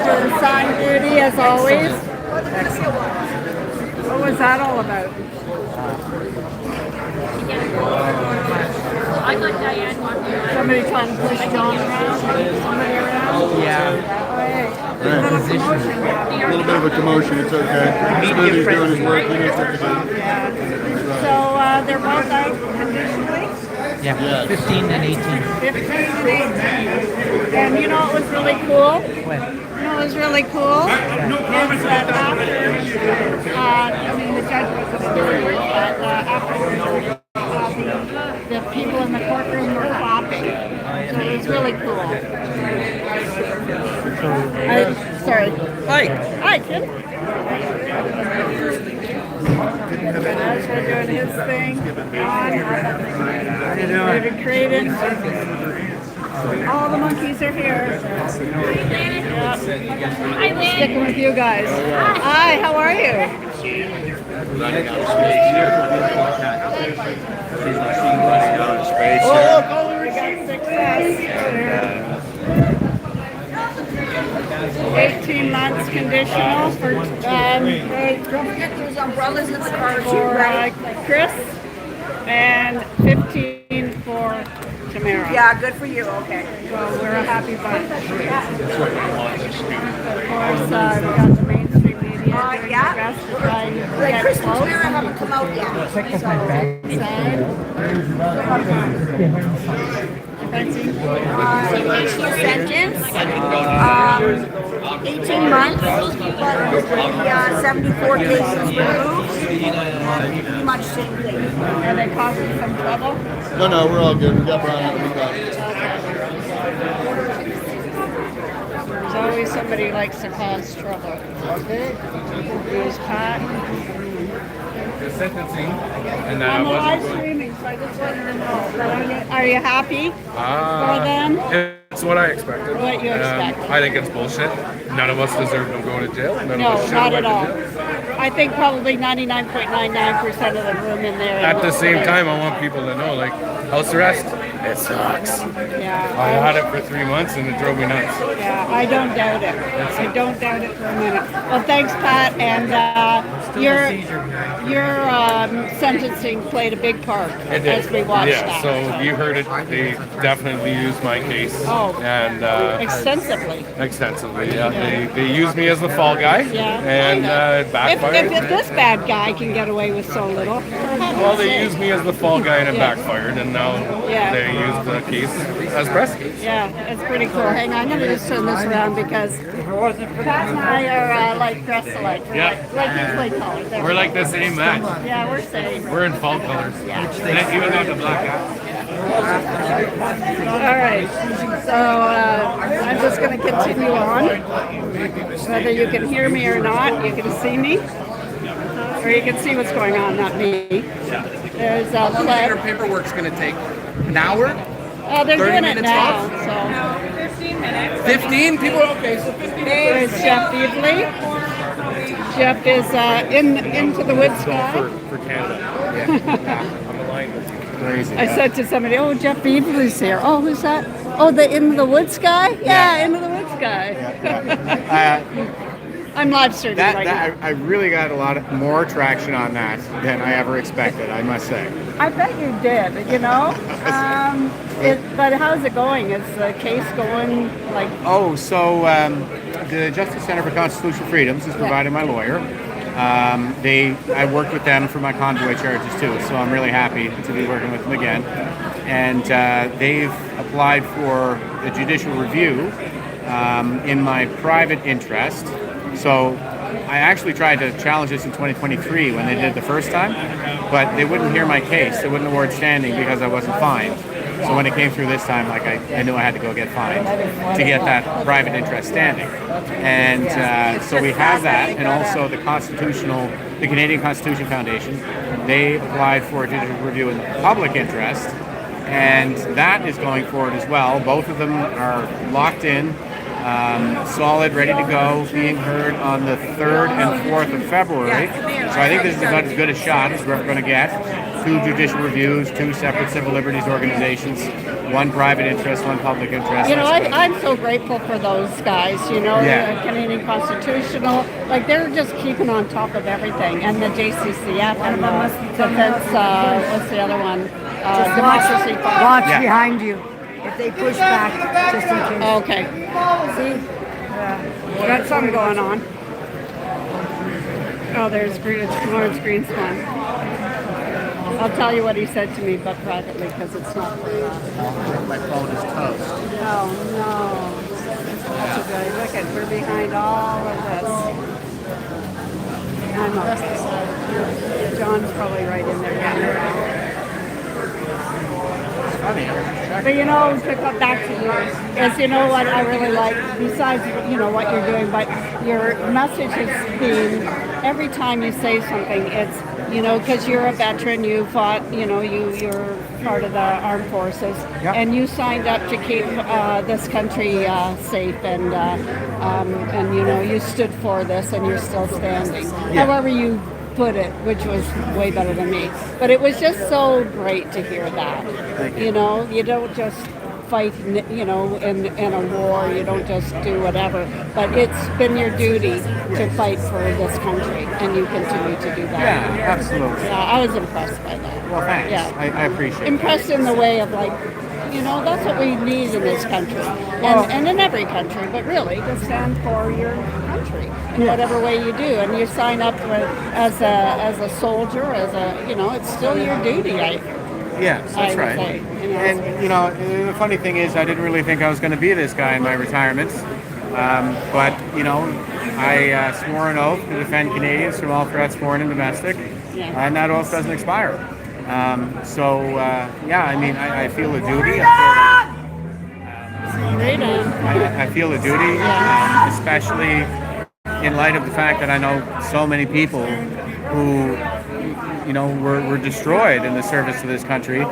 Doing sign duty as always. What was that all about? Somebody trying to push John around? Somebody around? Yeah. A little commotion. A little bit of a commotion, it's okay. He's busy doing his work, he knows what to do. Yeah. So they're both out conditionally? Yeah, 15 and 18. 15 and 18. And you know what was really cool? What? You know what was really cool? Is that after, the judge wasn't in there, but afterwards, the people in the courtroom were clapping. So it was really cool. Sorry. Hi. Hi, Tim. As we're doing his thing. David Creighton. All the monkeys are here. Yep. Sticking with you guys. Hi, how are you? We got success. 18 months conditional for Don't forget those umbrellas in the car too, for right? Chris and 15 for Tamara. Yeah, good for you. Okay. So we're a happy bunch. Of course, we got the mainstream media doing yeah. their best to try and Like get Chris and close. Tamara haven't come out yet. Sentence. 18 months, but 74 cases removed. Pretty much same thing. Are they causing some trouble? No, we're all good. We got Brian. We got it. There's always somebody who likes to cause trouble. Here's Pat. The sentencing, and I'm I live wasn't going. streaming, so I just wanted to know. Are you happy for them? It's what I expected. What you expected. I think it's bullshit. None of us deserve to go to jail. None No, of us should not have at all. went to jail. I think probably 99.99% of the room in there. At the same time, I want people to know, like, house arrest, it sucks. Yeah, I had it for 3 months and it drove me nuts. yeah, I don't doubt it. I don't doubt it for a minute. Well, thanks, Pat, and your sentencing played a big part It did. as we watched yeah, that. so you heard it. They definitely used my case. Oh. And Extensively. extensively, yeah. They used me as the fall guy. Yeah. And it backfired. If this bad guy can get away with so little. Well, they used me as the fall guy and it backfired, and now Yeah. they use the case as precedent. Yeah, it's pretty cool. Hang on, I'm going to just turn this around because Pat and I are like dressed alike. We're Yeah. like you play colors. We're like the same match. Yeah, we're same. We're in fall colors. Yeah. And even though the black hat. All right, so I'm just going to continue on. Whether you can hear me or not, you can see me. Or you can see what's going on, not me. There's a Your paperwork's going to take an hour? they're 30 doing it minutes now. off? So 15 people? Okay, so 15 there's Jeff Beasley. Jeff is into the woods guy. For Canada. I'm aligned with you. Crazy. I said to somebody, "Oh, Jeff Beasley's here." Oh, who's that? Oh, the Into the Woods guy? Yeah, Into the Woods guy. I'm live streaming right now. I really got a lot more traction on that than I ever expected, I must say. I bet you did, you know? But how's it going? Is the case going like... The Justice Center for Constitutional Freedoms is providing my lawyer. I worked with them for my convoy charges too, so I'm really happy to be working with them again. And they've applied for a judicial review in my private interest. So I actually tried to challenge this in 2023 when they did it the first time, but they wouldn't hear my case. They wouldn't award standing because I wasn't fined. So when it came through this time, like I knew I had to go get fined to get that private interest standing. And so we have that, and also the Canadian Constitution Foundation, they applied for a judicial review in public interest, and that is going forward as well. Both of them are locked in, solid, ready to go, being heard on the 3rd and 4th of February. So I think this is about as good a shot as we're ever going to get 2 judicial reviews, 2 separate civil liberties organizations, 1 private interest, 1 public interest. You know, I'm so grateful for those guys, you know, Yeah. the Canadian Constitutional, like they're just keeping on top of everything. And the JCCF and the defense, what's the other one? Democracy Fund. Watch Yeah. behind you. If they push back, just in case. Okay. See? We got something going on. Oh, there's Lawrence Greenspan. I'll tell you what he said to me, but privately, because it's not for My phone is toast. Oh, no. That's a good. Look at, we're behind all of this. I'm okay. John's probably right in there. But you know, to come back to you, is you know what I really like, besides, you know, what you're doing, but your message has been, every time you say something, it's, you know, because you're a veteran, you fought, you know, you're part of the armed forces, and you signed up to keep this country safe, and you know, you stood for this, and you're still standing. However you put it, which was way better than me. But it was just so great to hear that. You know, you don't just fight, you know, in a war. You don't just do whatever. But it's been your duty to fight for this country, and you continue to do that. Yeah, absolutely. Yeah, I was impressed by that. Well, thanks. Yeah. I appreciate it. Impressed in the way of like, you know, that's what we need in this country, and in every country, but really to stand for your country in whatever way you do, and you sign up as a soldier, as a, you know, it's still your duty. Yes, that's would right. say, you know. And you know, the funny thing is, I didn't really think I was going to be this guy in my retirement, but you know, I swore an oath to defend Canadians from all threats, foreign and domestic, and that oath doesn't expire. Yeah, I mean, I feel a duty. I feel a duty, especially in light of the fact that I know so many people who, you know, were destroyed in the service to this country.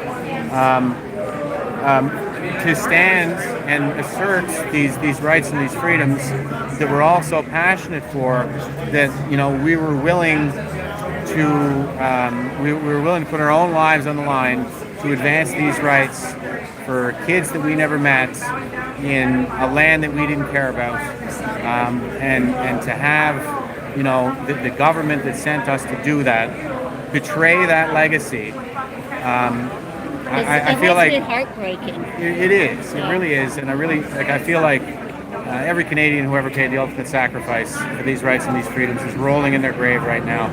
To stand and assert these rights and these freedoms that we're all so passionate for, that, you know, we were willing to we were willing to put our own lives on the line to advance these rights for kids that we never met in a land that we didn't care about, and to have, you know, the government that sent us to do that betray that legacy. I feel like it's heartbreaking. it is. It really is, and I really like. I feel like every Canadian who ever paid the ultimate sacrifice for these rights and these freedoms is rolling in their grave right now,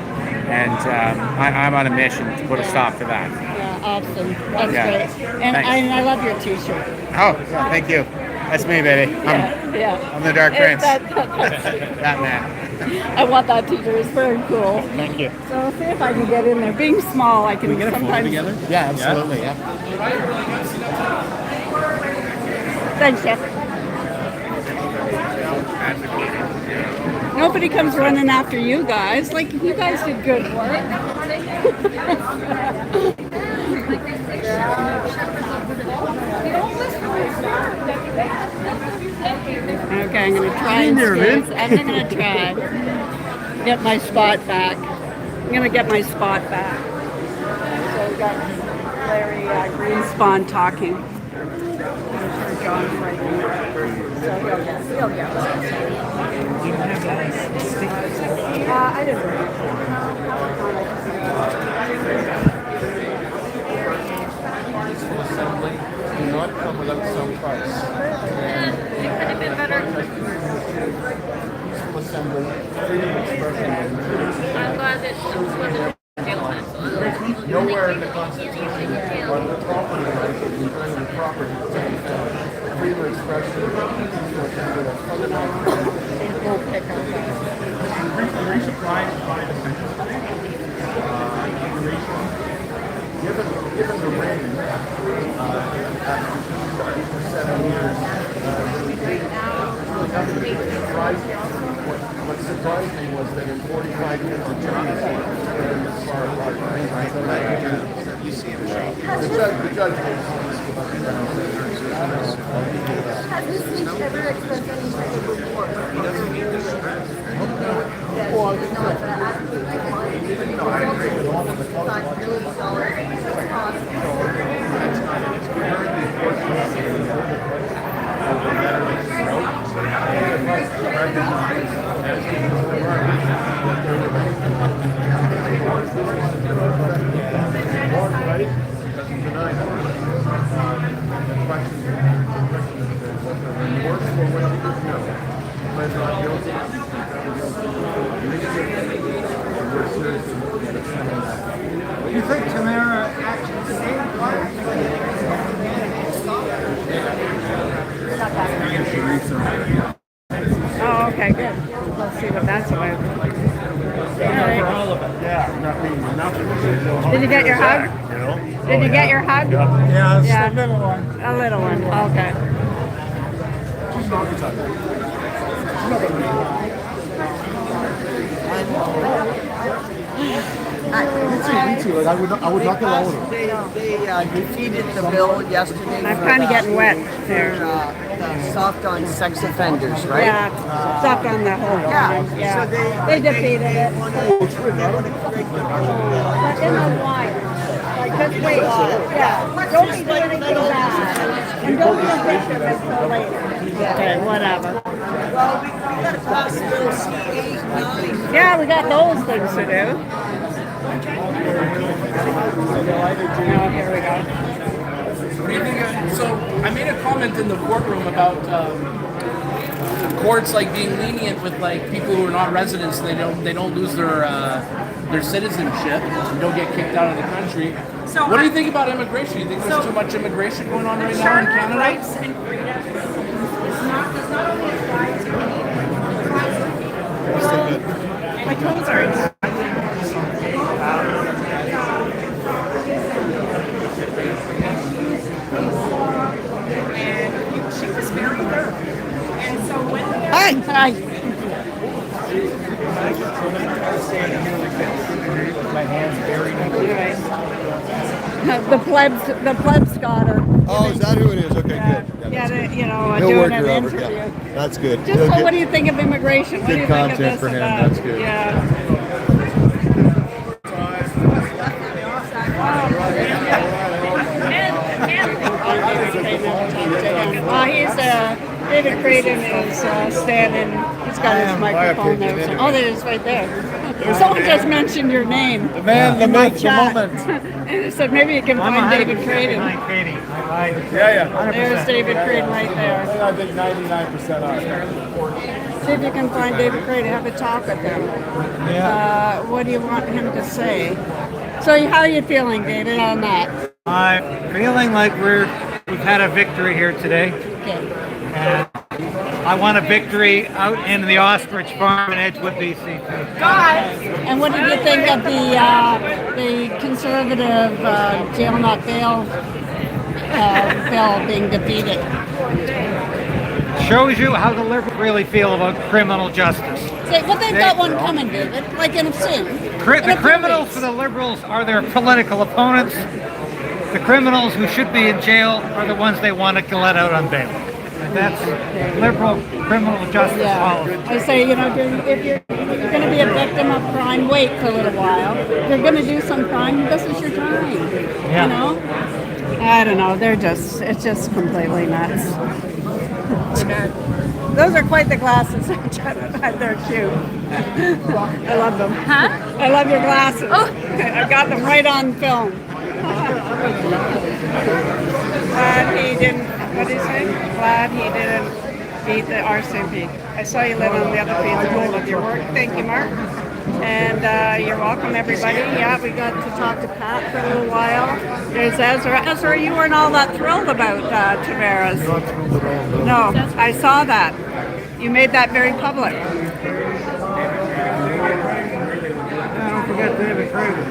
and I'm on a mission to put a stop to that. Yeah, awesome. That's Yeah. great. And I love your T-shirt. Oh, yeah, thank you. That's me, baby. I'm the Dark Prince. That man. I want that T-shirt. It's very cool. Thank you. So see if I can get in there. Being small, I can sometimes. Yeah, absolutely. Yeah. Thanks, Jeff. Nobody comes running after you guys. Like, you guys did good work. Okay, I'm going to try and I'm going to try. Get my spot back. I'm going to get my spot back. So we got Larry Greenspan talking. I'm sure John's right there. So he'll get us. I didn't. Do not come without some price. It could have been better. Peaceful assembly, freedom of expression. I'm glad that she wasn't jail time. Nowhere in the Constitution on the property rights of the private property freedom of expression, peaceful assembly, that's fundamental. Resupplied by the central given the reign after 7 years, what surprised me was that in 45 years of justice, been this far apart. You see the judge was. Has this speech ever expressed any type of report? He doesn't need this. Well, I agree with all of the You think Tamara actually Oh, okay, good. Let's see what that's about. All right. Yeah, nothing. Did you get your hug? Did you get your hug? Yeah, it's Yeah. a little one. A little one. Okay. Me too. Like, I would not get along with her. They defeated the bill yesterday. I'm for kind of the- getting wet for, there. the soft on sex offenders, right? Yeah, stuck on the whole line. Yeah, they defeated it. But in a while. Like, just wait. Yeah, don't be doing anything bad. And don't be a victim until later. Okay, whatever. Well, we got Hospital C8, 9. Yeah, we got those things to do. Oh, here we go. What do you think so I made a comment in the courtroom about courts like being lenient with like people who are not residents. They don't lose their citizenship and don't get kicked out of the country. So what do you think about immigration? You think there's too much immigration going on right now in Canada? Rights and freedoms does not only apply to people. My clothes are exactly. And she was very thorough. And so when we Hi. My hands buried in The plebs got her. Oh, is that who it is? Okay, good. Yeah, He'll doing work an her over. interview. Yeah, that's good. Just He'll so, get what do you think of immigration? What do you good think of content this for him. about? That's good. Yeah. He's David Creighton is standing. He's got his microphone there. So, oh, there it is right there. Someone just mentioned your name. the man, the myth, the moment. And said maybe you can find David Creighton. Yeah. There's David Creighton right there. I think 99% are. See if you can find David Creighton, have a talk with him. What do you want him to say? So how are you feeling, David, on that? I'm feeling like we've had a victory here today. Okay. And I want a victory out in the ostrich farm in Edgewood, BC. And what did you think of the conservative jail not bail bill being defeated? Shows you how the liberals really feel about criminal justice. Well, they've got one coming, David, like in soon. The criminals for the liberals are their political opponents. The criminals who should be in jail are the ones they want to let out on bail. And that's liberal criminal justice policy. I say, if you're going to be a victim of crime, wait for a little while. If you're going to do some crime, this is your time. Yeah. You know? I don't know. It's just completely nuts. Those are quite the glasses. They're cute. I love them. Huh? I love your glasses. Oh. I got them right on film. Glad he didn't, what did he say? Glad he didn't beat the RCMP. I saw you live on the other page of your work. Thank you, Mark. And you're welcome, everybody. Yeah, we got to talk to Pat for a little while. There's Ezra. Ezra, you weren't all that thrilled about Tamara's. No, I saw that. You made that very public. Don't forget David Creighton.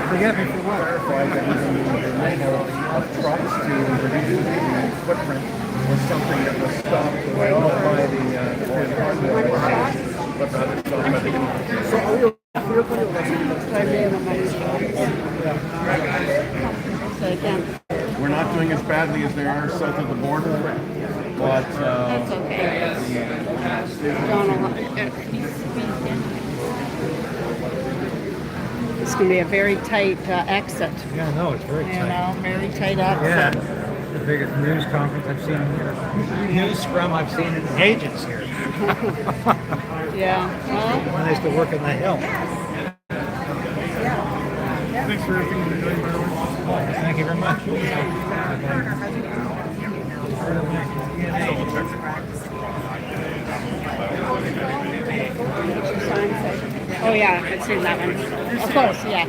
Forget me for what? Trucks to reduce the footprint was something that was stopped by We're not doing as badly as they are south of the border, but That's okay. It's going to be a very tight exit. Yeah, no, it's very tight. Very tight exit. the biggest news conference I've seen here. News scrum I've seen in ages here. Yeah. Well, When I used to work in the Hill. Thanks for everything you're doing, by the way. Thank you very much. oh yeah, I've seen that one. Of course, yeah.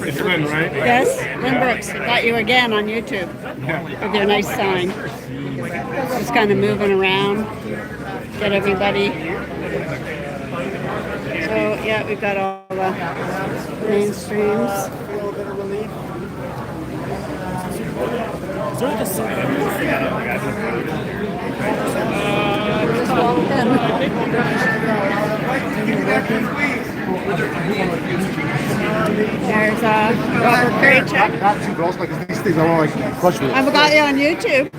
It's Lynn, right? Yes, Lynn Brooks, got you again on YouTube with your nice sign. Just kind of moving around, get everybody. So yeah, we've got all the mainstreams. Just walked in. There's Robert Kraychek. Not too gross, because these things I don't like crush with. I've got you on YouTube,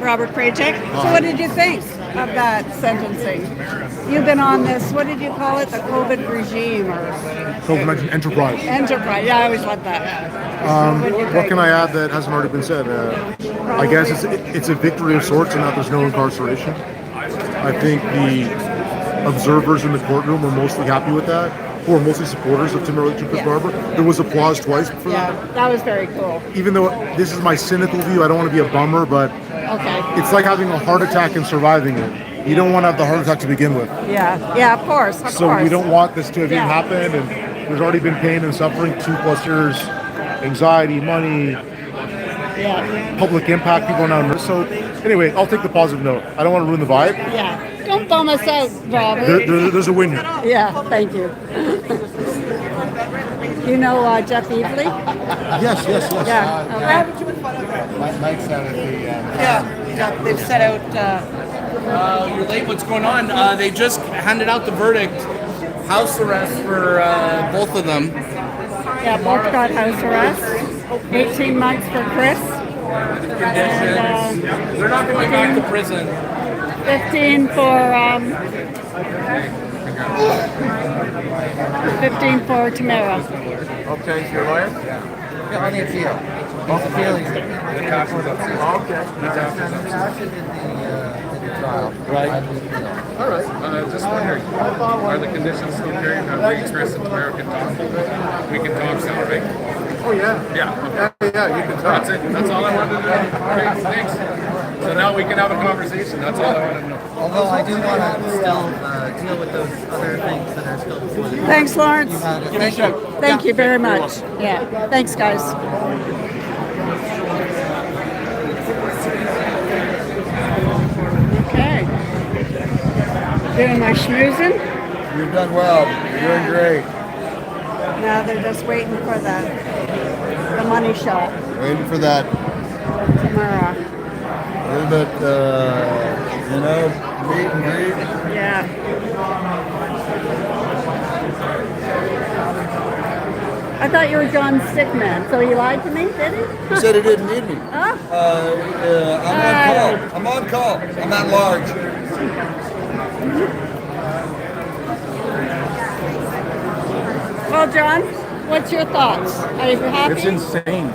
Robert Kraychek. So what did you think of that sentencing? You've been on this, what did you call it? The COVID regime or COVID-19 enterprise. enterprise? Yeah, I always love that. What can I add that hasn't already been said? I guess it's a victory of sorts in that there's no incarceration. I think the observers in the courtroom were mostly happy with that, who were mostly supporters of Tamara and Chris Barber. There was applause twice for that. Yeah, that was very cool. Even though this is my cynical view, I don't want to be a bummer, but Okay. it's like having a heart attack and surviving it. You don't want to have the heart attack to begin with. Yeah, of course, of So course. we don't want this to have even Yeah. happened, and there's already been pain and suffering, 2+ years, anxiety, money, Yeah, public impact, people are now. So anyway, I'll take the positive note. I don't want to ruin the vibe. yeah. Don't bum us out, Robert. There's a win here. Yeah, thank you. You know Jeff Evely? Yes. Yeah. Okay. Mike's out at the. Yeah, they've set out. You're late. What's going on? They just handed out the verdict. House arrest for both of them. Yeah, both got house arrest. 18 months for Chris. Conditions. They're not going back to prison. 15 for 15 for Tamara. Okay, so your lawyer? Yeah, on the appeal. He's appealing. The caption of the Okay. trial. Right. All right. Just wondering, are the conditions still carrying that we, Chris and Tamara can talk? We can talk still, right? Oh yeah. Yeah. Yeah, you can talk. That's it. That's all I wanted to know. Okay, thanks. So now we can have a conversation. That's all I wanted to know. Although I do want to still deal with those other things that are still before the Thanks, Lawrence. Thank you very much. Yeah, thanks, guys. Okay. Doing my schmoozing. You've done well. You're doing great. Now they're just waiting for the money shot Waiting for that tomorrow. little bit, meet and greet. Yeah. I thought you were John's sick man, so he lied to me, did he? He said he didn't need me. Huh? I'm on call. I'm at large. Well, John, what's your thoughts? Are you happy? It's insane.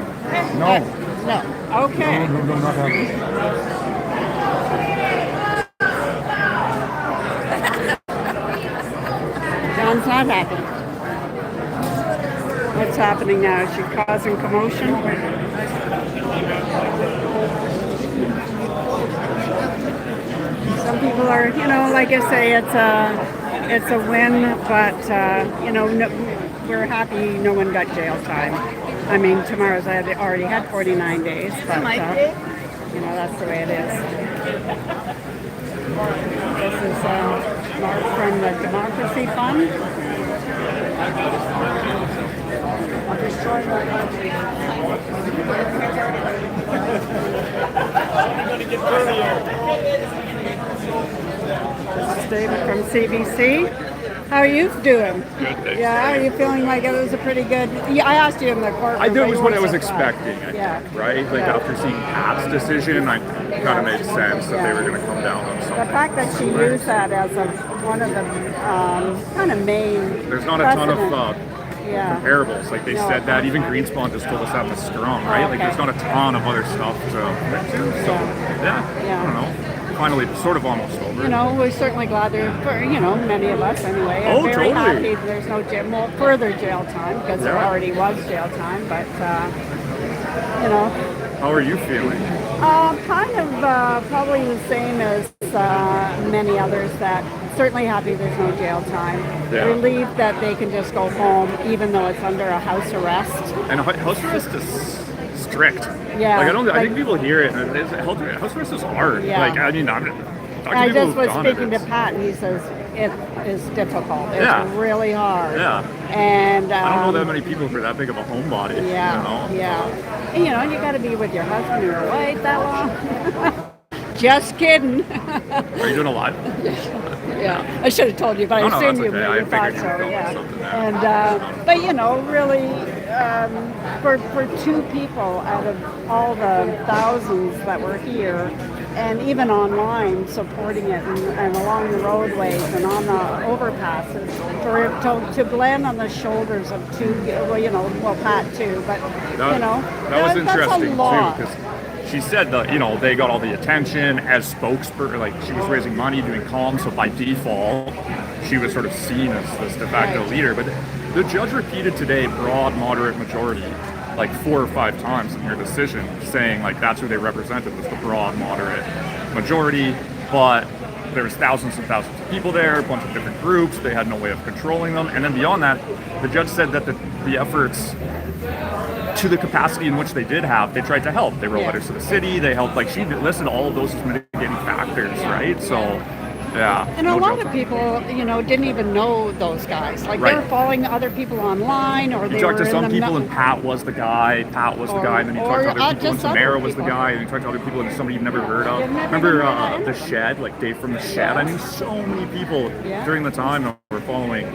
No. No. Okay. No, not happy. John's not happy. What's happening now? Is she causing commotion? Some people are, like I say, it's a win, but we're happy no one got jail time. I mean, tomorrow's already had 49 days, but that's the way it is. This is Mark from the Democracy Fund. This is David from CBC. How are you doing? Good, thanks. Yeah, are you feeling like it was a pretty good? Yeah, I asked you in the courtroom. I did was what I was but you weren't so expecting, I Yeah. think, right? Like after seeing Pat's decision, I kind of made sense that they were going to come down on The something. fact that she used that as one of the kind of main. There's not a ton of Yeah. comparables. Like they No. said that even Greenspawn just told us that was strong, right? Like okay. there's not a ton of other stuff to look to. So yeah, I don't know. Finally, it's sort of almost over. You know, we're certainly glad there, for, you know, many of us anyway. I'm Oh, very totally. happy there's no further jail time because there Yeah. already was jail time, but, you know. How are you feeling? Kind of probably the same as many others that certainly happy there's no jail time. Yeah. Relieved that they can just go home even though it's under a house arrest. And house arrest is strict. Yeah, Like I like- think people hear it, and house arrest is hard. Yeah. Like I mean, I'm talking I to people just who've was done it, speaking to it's- Pat and he says it is difficult. It's Yeah. really hard. Yeah. And I don't know that many people who are that big of a homebody. Yeah, You know? yeah. And, you know, you got to be with your husband or your wife that long. Just kidding. Are you doing a live? Yeah, I should have told you, but I No, no, assumed that's you, okay. I you thought figured you so. were going Yeah. with something there. And but you know, really, for two people out of all the thousands that were here, and even online supporting it, and along the roadways and on the overpasses, for it to land on the shoulders of two, well, you know, well, Pat too, but you know, that was that's interesting a lot. too, because she said that, you know, they got all the attention as spokesperson, like she was raising money, doing comms, so by default, she was sort of seen as this de facto Right. leader. But the judge repeated today broad, moderate majority, like 4 or 5 times in her decision, saying like that's who they represented, was the broad, moderate majority. But there was thousands and thousands of people there, a bunch of different groups, they had no way of controlling them. And then beyond that, the judge said that the efforts to the capacity in which they did have, they tried to help. They wrote letters to the city, they helped, like she listed all of those as mitigating factors, right? So, yeah. And a no lot joke. of people, you know, didn't even know those guys. Like Right. they were following other people online, or You they talked were to some in the people and Pat was the guy, and then you talked to other people and just other Tamara was the people. guy, and you talked to other people and somebody you've never heard of. You've never Remember even heard of The Shed, like Dave from The Shed? I knew so many people Yeah. during the time that were following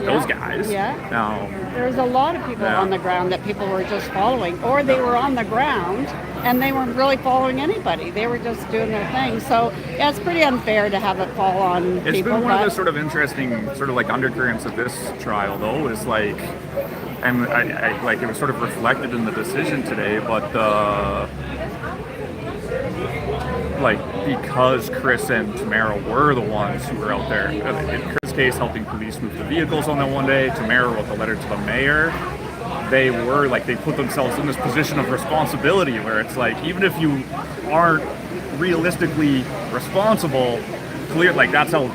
those guys. Yeah. Now, There's a lot of people Yeah. on the ground that people were just following, or they were on the ground and they weren't really following anybody. They were just doing their thing. So yeah, it's pretty unfair to have it fall on it's people. been one of the but- sort of interesting sort of like undercurrents of this trial, though, is like, and I like it was sort of reflected in the decision today, but like because Chris and Tamara were the ones who were out there, in Chris' case helping police move the vehicles on that one day, Tamara wrote the letter to the mayor. They were like, they put themselves in this position of responsibility where it's like, even if you aren't realistically responsible, clear, like that's how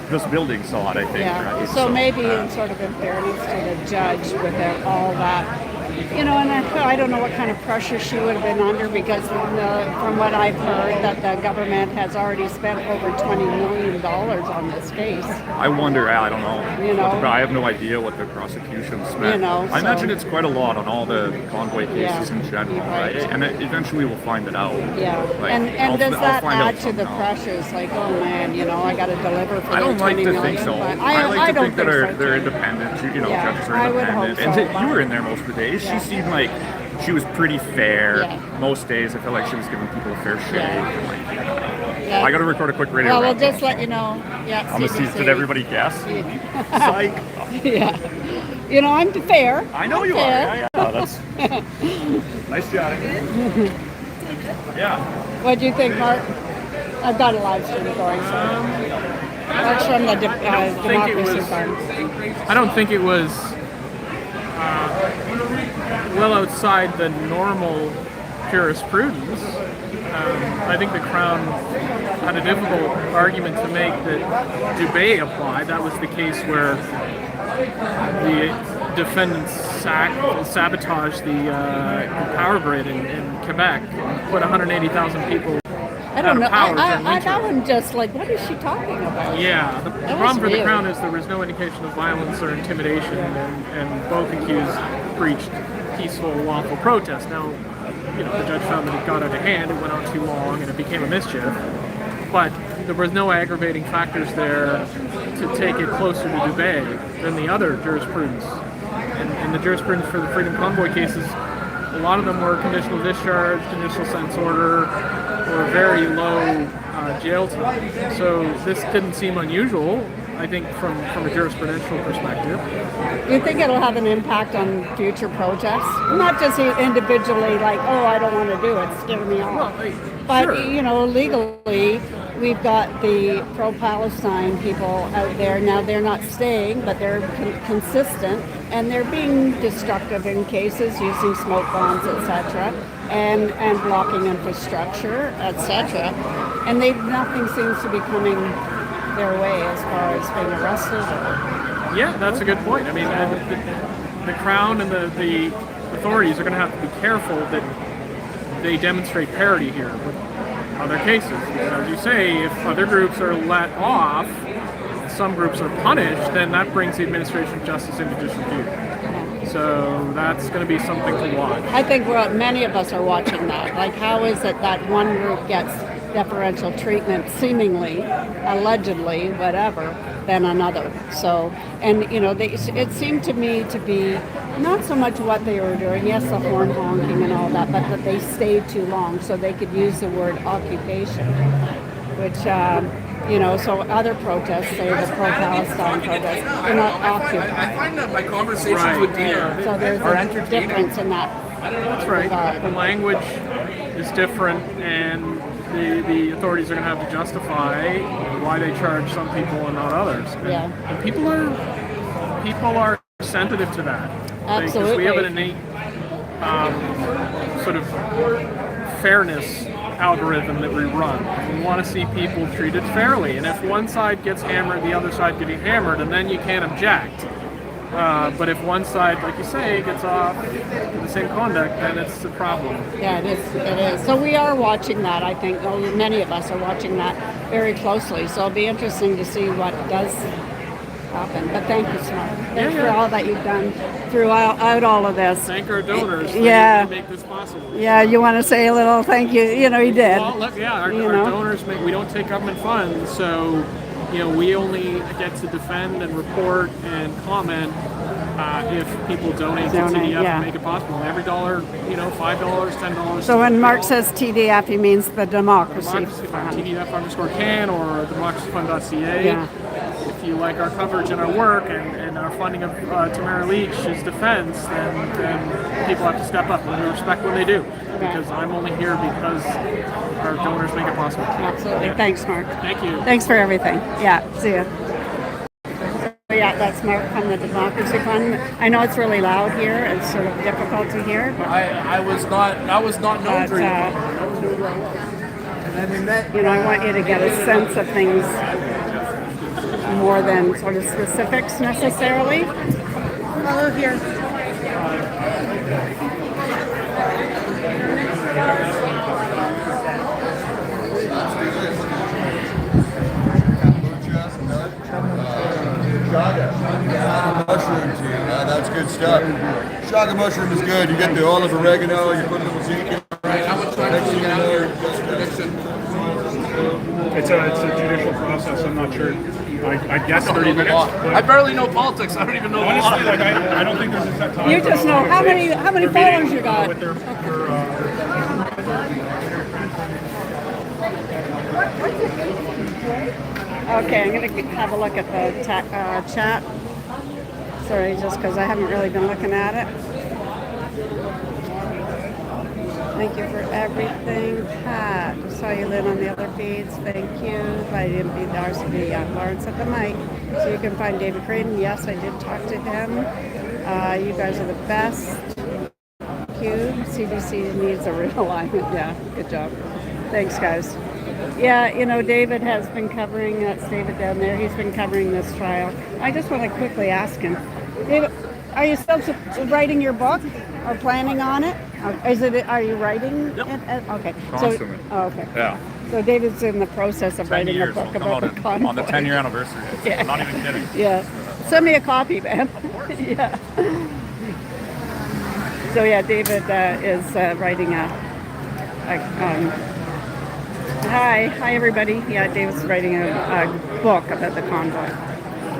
this building saw it, I think. Yeah. Right? So maybe in sort of in fairness to the judge without all that, you know, and I don't know what kind of pressure she would have been under because from what I've heard that the government has already spent over $20 million on this case. I wonder, I don't know. You know. I have no idea what the prosecution spent. You know, I so- imagine it's quite a lot on all the convoy cases Yeah. in general, Right. right? And eventually we'll find it out. Yeah, Like, and I'll- does I'll that find out add to the somehow. pressures? Like, oh man, you know, I got to deliver for I don't their like 20 to million. think so. But I like to don't think that so, they're too. independent. You know, Yeah, judges are I would independent. hope so, and you were in there most of the days. Yeah. She seemed like she was pretty fair. Yeah. Most days, I feel like she was giving people a fair shake. Yeah. Like, Yeah. I got to record a quick radio. Well, we'll wrap. just let you know. Yeah, I'm gonna see. CBC. Did everybody guess? Psych. Yeah. You know, I'm fair. I know I'm you fair. are. Yeah. That's nice chatting. Yeah. What do you think, Mark? I've got a live stream going, so. That's from the Democracy Fund. I don't think it was well outside the normal jurisprudence. I think the Crown had a difficult argument to make that Dubé applied. That was the case where the defendants sabotaged the power grid in Quebec, put 180,000 people I don't know. out of power during winter. That one just like, what is she talking about? Yeah, the That problem was for the weird. Crown is there was no indication of violence or intimidation, and both accused breached peaceful, lawful protest. Now, you know, the judge found that it got out of hand, it went on too long, and it became a mischief. But there was no aggravating factors there to take it closer to Dubé than the other jurisprudence. And the jurisprudence for the Freedom Convoy cases, a lot of them were conditional discharge, conditional sentence order, or very low jail time. So this didn't seem unusual. I think from a jurisprudential perspective. You think it'll have an impact on future protests? Not just individually, like, oh, I don't want to do it, it's scaring me off. But, sure. you know, legally, we've got the pro-Palestine people out there. Now, they're not staying, but they're consistent, and they're being destructive in cases, using smoke bombs, etc., and blocking infrastructure, etc. And nothing seems to be coming their way as far as being arrested. Yeah, that's a good point. I mean, the Crown and the authorities are going to have to be careful that they demonstrate parity here with other cases. Because as you say, if other groups are let off, some groups are punished, then that brings the administration of justice into disrepute. So that's going to be something to watch. I think many of us are watching that. Like, how is it that one group gets deferential treatment, seemingly, allegedly, whatever, than another? So, and you know, it seemed to me to be not so much what they were doing, yes, the horn honking and all that, but that they stayed too long, so they could use the word occupation, which, you know, so other protests, say the pro-Palestine protests, they're not occupied. I find that my conversations with Dina So there's are a entertaining. difference in that. That's right. The language is different, and the authorities are going to have to justify why they charge some people and not others. And people are sensitive to that. Absolutely. Because we have an innate sort of fairness algorithm that we run. We want to see people treated fairly, and if one side gets hammered, the other side getting hammered, and then you can't object. But if one side, like you say, gets off the same conduct, then it's a problem. Yeah, it is. It is. So we are watching that. I think many of us are watching that very closely. So it'll be interesting to see what does happen. But thank you, Smart. Thanks for all that you've done throughout all of this. Thank our donors for make this possible. Yeah, you want to say a little thank you? You know, you did. Well, look, our donors we don't take government funds, so you know, we only get to defend and report and comment if people donate to TDF and make it possible. And every dollar, you know, $5, $10. So when Mark says TDF, he means the Democracy Fund. TDF_can or democracyfund.ca. Yeah. If you like our coverage and our work and our funding of Tamara Leach's defense, then people have to step up, and we respect when they do. Because I'm only here because our donors make it possible. Absolutely. Thanks, Mark. Thank you. Thanks for everything. Yeah, see ya. Yeah, that's Mark from the Democracy Fund. I know it's really loud here. It's sort of difficult to hear. But I was not known for you know, I want you to get a sense of things more than sort of specifics necessarily. Hello here. Mushroom tea, that's good stuff. Shaga mushroom is good. You get the olive oregano, you put a little zinc in it. How much time do you get out here? It's a judicial process. I'm not sure. I guess 30 minutes. I barely know politics. I don't even know the law. Honestly, like I don't think there's a set time. You just know how many followers you got. With their Okay, I'm going to have a look at the chat. Sorry, just because I haven't really been looking at it. Thank you for everything, Pat. Saw you lit on the other feeds. Thank you. Vitamin B, RCB, Lawrence at the mic. So you can find David Creighton. Yes, I did talk to him. You guys are the best. Thank you. CBC needs a realignment. Yeah, good job. Thanks, guys. Yeah, you know, David has been covering, that's David down there, he's been covering this trial. I just want to quickly ask him, David, are you still writing your book or planning on it? Are you writing it? Okay. Constantly. Okay. Yeah. So David's in the process of writing a book about the convoy. On the 10-year anniversary. Yeah. I'm not even kidding. Yeah. Send me a copy, man. Yeah. So yeah, David is writing Hi everybody. Yeah, David's writing a book about the convoy.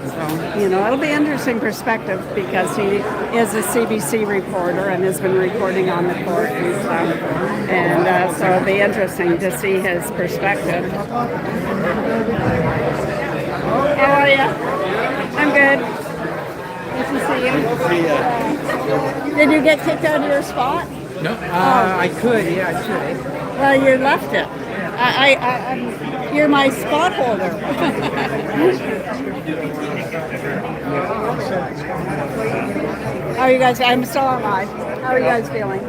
So, you know, it'll be an interesting perspective because he is a CBC reporter and has been reporting on the court and stuff. And so it'll be interesting to see his perspective. How are you? I'm good. Nice to see you. Did you get kicked out of your spot? No. I could, yeah, I should. Well, you left it. You're my spot holder. How are you guys? I'm still alive. How are you guys feeling?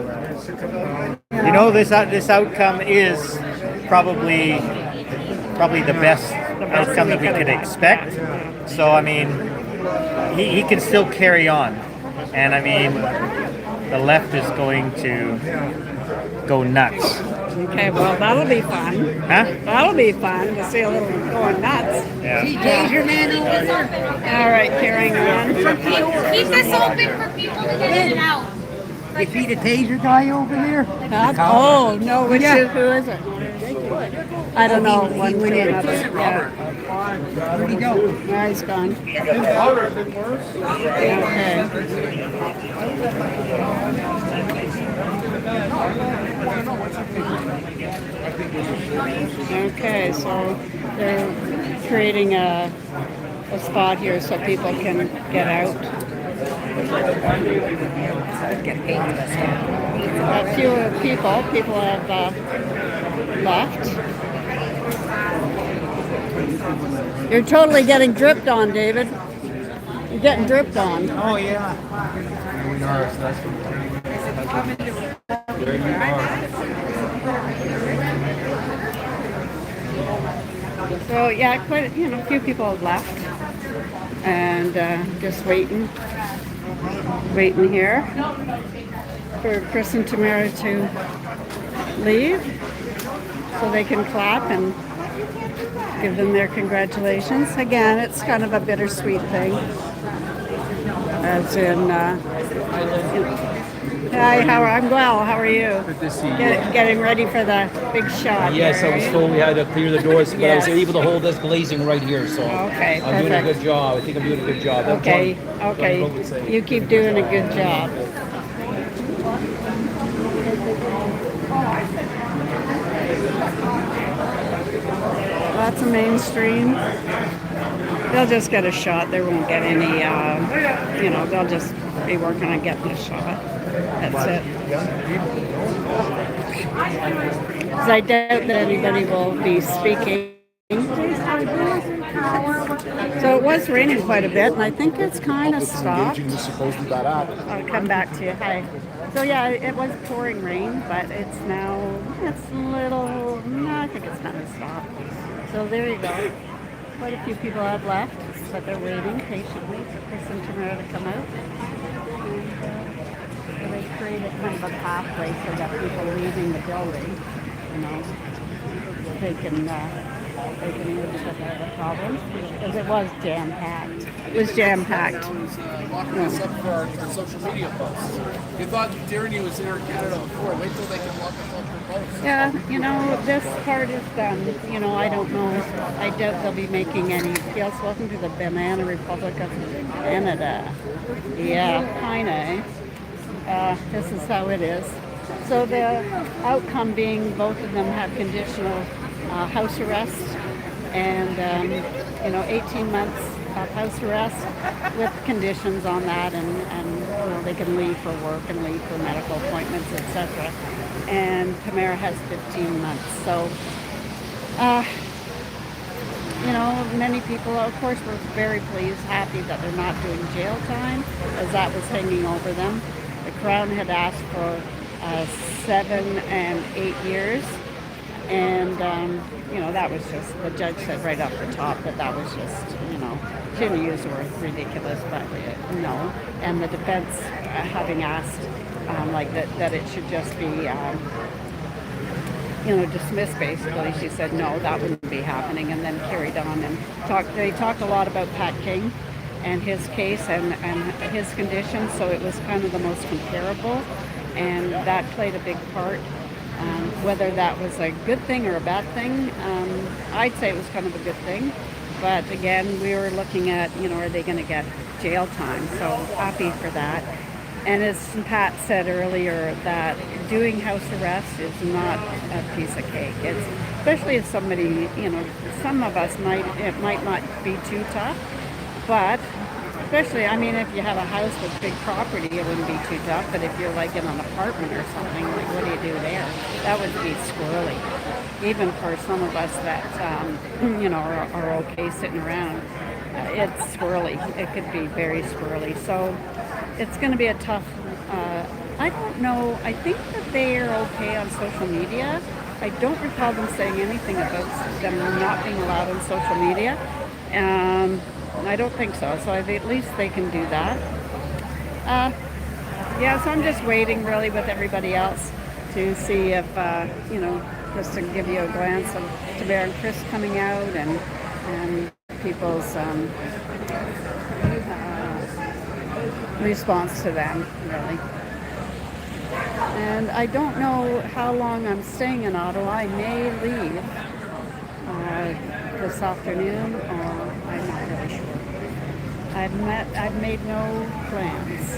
You know, this outcome is probably the best outcome that we could expect. So I mean, he can still carry on, and I mean, the left is going to go nuts. Okay, well, that'll be fun. Huh? That'll be fun to see a little going nuts. Yeah. TJ's your man over there. All right, carrying on. Keep this open for people to get in and out. You see the taser guy over there? Oh, no, who is it? I don't know. One way or another. Yeah. Where'd he go? Yeah, he's gone. Okay, so they're creating a spot here so people can get out. Fewer people have left. You're totally getting dripped on, David. You're getting dripped on. Oh, yeah. So yeah, quite a few people have left, and just waiting here for Chris and Tamara to leave, so they can clap and give them their congratulations. Again, it's kind of a bittersweet thing, as in. Hi, I'm well. How are you? Good to see you. Getting ready for the big shot. Yes, I was told we had to clear the doors, but I was able to hold this glazing right here, so okay, I'm doing a good job. I think I'm doing a good job. Okay, you keep doing a good job. Lots of mainstream. They'll just get a shot. They won't get any, they'll just be working on getting a shot. That's it. 'Cause I doubt that anybody will be speaking. So it was raining quite a bit, and I think it's kind of stopped. I'll come back to you. Hi. So yeah, it was pouring rain, but it's a little, no, I think it's kind of stopped. So there you go. Quite a few people have left, but they're waiting patiently for Chris and Tamara to come out. So they created kind of a pathway so that people leaving the building, they can move without a problem, because it was jam-packed. It was jam-packed. Locking us up for our social media posts. You thought tyranny was here in Canada before. Wait till they can lock us up for posts. Yeah, this part is done. I don't know. I doubt they'll be making any deals. Welcome to the Banana Republic of Canada. Yeah, kinda. This is how it is. So the outcome being both of them have conditional house arrest and 18 months of house arrest with conditions on that, and they can leave for work and leave for medical appointments, etc. And Tamara has 15 months. So many people, of course, were very pleased, happy that they're not doing jail time, as that was hanging over them. The Crown had asked for 7 and 8 years, and that was just, the judge said right off the top that was just, she didn't use the word ridiculous, but no. And the defense, having asked that it should just be dismissed, basically, she said no, that wouldn't be happening, and then carried on and they talked a lot about Pat King and his case and his conditions, so it was kind of the most comparable, and that played a big part. Whether that was a good thing or a bad thing, I'd say it was kind of a good thing. But again, we were looking at, are they going to get jail time? So happy for that. And as Pat said earlier, that doing house arrest is not a piece of cake. It's especially if somebody, some of us it might not be too tough, but especially, I mean, if you have a house with big property, it wouldn't be too tough. But if you're like in an apartment or something, like what do you do there? That would be squirrely. Even for some of us that, are okay sitting around, it's squirrely. It could be very squirrely. So it's going to be a tough, I don't know. I think that they are okay on social media. I don't recall them saying anything about them not being allowed on social media. I don't think so. So at least they can do that. So I'm just waiting really with everybody else to see if, just to give you a glance of Tamara and Chris coming out and people's response to them, really. And I don't know how long I'm staying in Ottawa. I may leave this afternoon, or I'm not really sure. I've made no plans.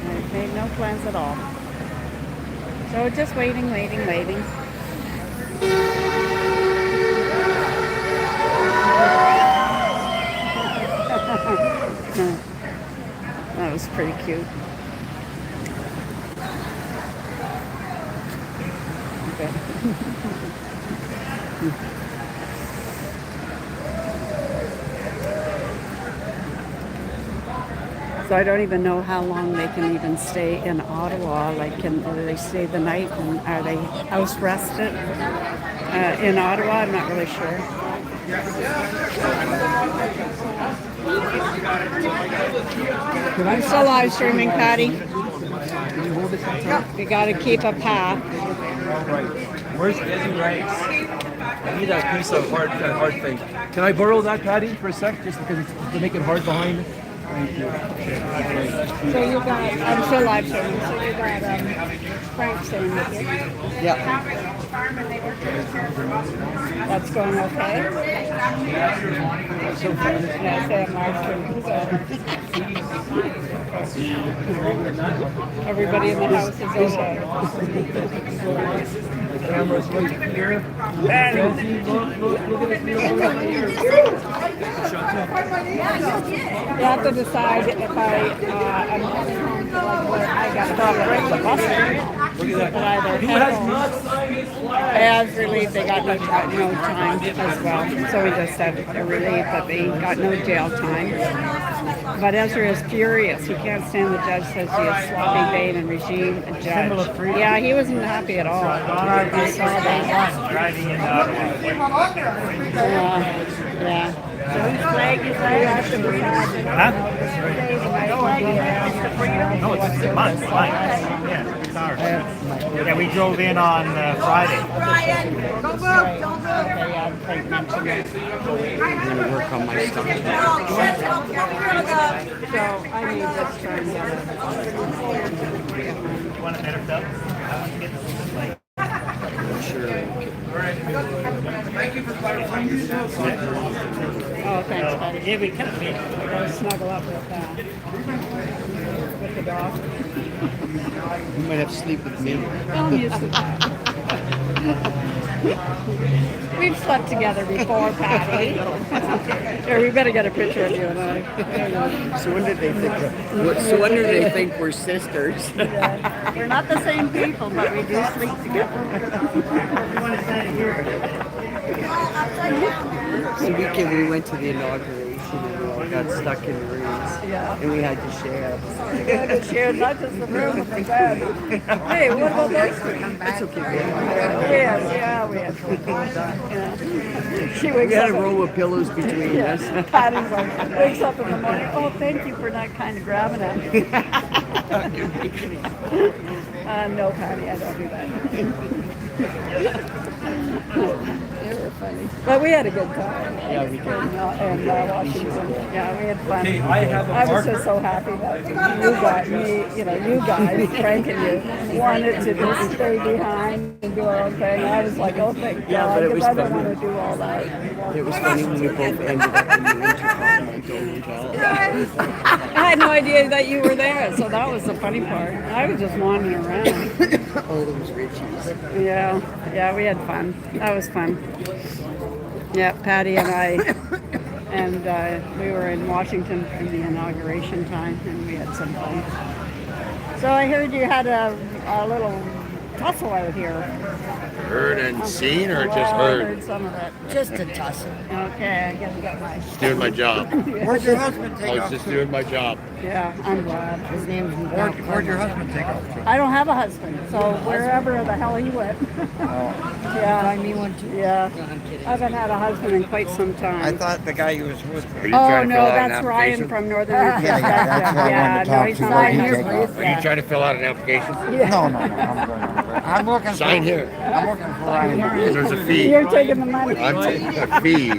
I've made no plans at all. So just waiting. That was pretty cute. Okay. So I don't even know how long they can even stay in Ottawa. Like, do they stay the night? And are they house rested in Ottawa? I'm not really sure. I'm still live streaming, Patty. You got to keep a path. Where's Izzy Rice? I need that piece of hard thing. Can I borrow that, Patty, for a sec, just because to make it hard behind? Thank you. So you got, I'm still live streaming, so you got Frank saying with you. Yeah. That's going okay? So yeah, say I'm live streaming. Everybody in the house is okay. The camera's right here. Look at this. You have to decide if I'm heading home to like where I got to right the bus area. Look at that. Who has not signed his flag? As relieved, they got no time as well. So we just said they're relieved, but they got no jail time. But Ezra is furious. He can't stand the judge says he is sloppy bait and regime judge. Yeah, he wasn't happy at all. I saw that. Driving into Ottawa. Yeah. So whose flag is that? Huh? No, it's mine. Yeah, it's ours. Yeah, we drove in on Friday. Go move, don't move. I'm going to work on my stuff. So I need this turned down. You want it better up? Sure. Thank you for clarifying yourself. Oh, thanks, buddy. Yeah, we can. Gotta snuggle up with the dog. You might have to sleep with me. I'm used to that. We've slept together before, Patty. Here, we better get a picture of you and I. So when did they think we're sisters? Yeah. We're not the same people, but we do sleep together. You want to stand here? So we went to the inauguration and we all got stuck in the rooms. Yeah. And we had to share. We had to share not just the room, but the bed. Hey, what about those three? That's okay. We had to. She We wakes had a up. row of pillows between us. Patty's like, wakes up in the morning. Oh, thank you for not kind of grabbing at me. No, Patty, I don't do that. You're funny. But we had a good time. Yeah, we did. In Washington. Yeah, we had fun. Okay, I have a I was marker. just so happy that you guys, Frank and you, wanted to just stay behind and do our own thing. I was like, oh, thank Yeah, God, but it because was I don't funny. want to do all that. It was funny when we both ended up in the Intercontinental. I had no idea that you were there, so that was the funny part. I was just wandering around. Oh, those Richies. Yeah, we had fun. That was fun. Yeah, Patty and I, and we were in Washington for the inauguration time, and we had some fun. So I heard you had a little tussle out here. Heard and seen, or just I heard? heard some of it. Just a tussle. Okay, I gotta get my. Just doing my job. Where'd your husband I take was off just to? doing my job. Yeah, I'm glad. His name's Where'd your husband take off to? I don't have a husband, so wherever the hell he went. Yeah, Find me one too. Yeah, No, I'm kidding. I haven't had a husband in quite some time. I thought the guy you was with. Are you Oh trying to no, fill out an that's Ryan application? from Northern Yeah, that's what I wanted to no, talk he's to. not Why on did you here, take please. off? Are you trying to fill out an application? Yeah. No, I'm going. I'm looking for. Sign here. I'm looking for Ryan. Because there's a fee. You're taking the money. I'm taking a fee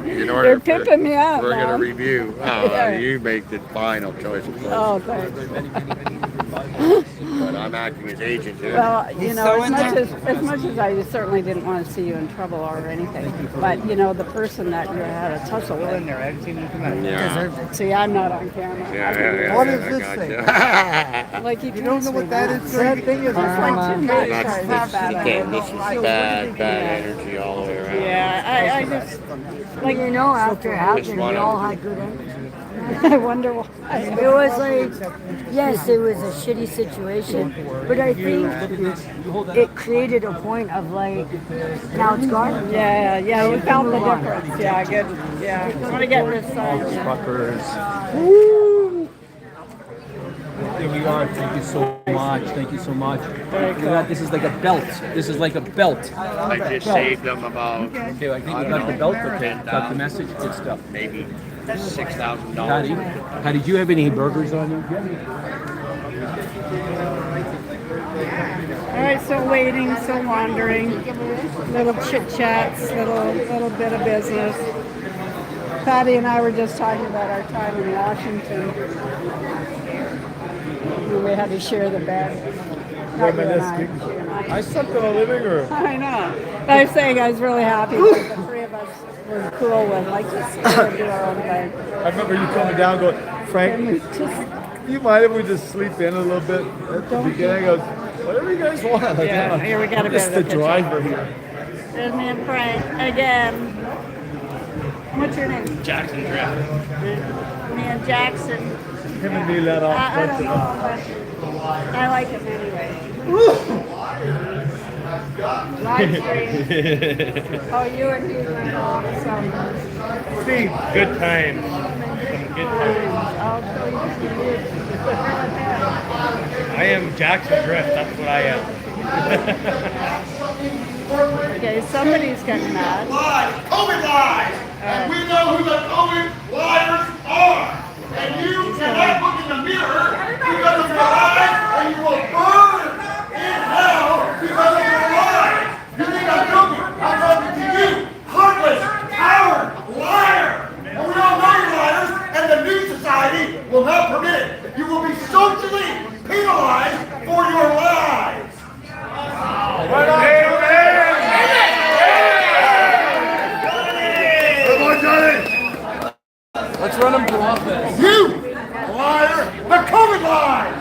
in order You're pimping me out, we're going to man. review. Yeah. You make the final choice, of course. Oh, thanks. But I'm acting as agent here. Well, you He's know, so as in much as I certainly didn't want to see you in trouble or anything, but you know, the person that you had a tussle with in there, I haven't seen him come out. Yeah. See, I'm not on camera. Yeah, What yeah, is I this gotcha. thing? Like You don't know what that is? That thing is just like too much. That's this is bad energy all the way around. Yeah, I just like You know, after it happened, we wanna- all had good energy. I wonder why. It was like, yes, it was a shitty situation, but I think it created a point of like, now it's gone. Yeah, we found the difference. Yeah, good. Yeah, I'm gonna get this side. Fuckers. Woo! There we are. Thank you so much. Thank you so much. Look at that. This is like a belt. This is like a belt. I just saved them about, Okay, I think we got the belt. Okay, got the message. Good stuff. maybe $6,000. Patty, do you have any burgers on you? All right, so waiting, so wandering, little chit chats, little bit of business. Patty and I were just talking about our time in Washington. We had to share the bed. Not you and I. I slept in a living room. I know. I was saying I was really happy that the three of us were cool with like just do our own thing. I remember you coming down going, Frank, do you mind if we just sleep in a little bit at the beginning? I goes, whatever you guys want. Like, Yeah, here we got a bit just of the a picture. driver here. There's me and Frank again. What's your name? Jackson Drift. Me and Jackson. Him and me let off. I don't know, but I like him anyway. Live stream. Oh, you and he went off some. Steve, good time. I'll show you. I am Jackson Drift. That's what I am. Okay, somebody's getting mad. Lies, COVID lies, and we know who the COVID liars are. And you cannot look in the mirror because of your lies, and you will burn in hell because of your lies. You think I'm joking? I'm talking to you, heartless, coward, liar. And we all know you're liars, and the New Society will not permit it. You will be socially penalized for your lies. Right on, Let's run them for office. You, liar, the COVID lies!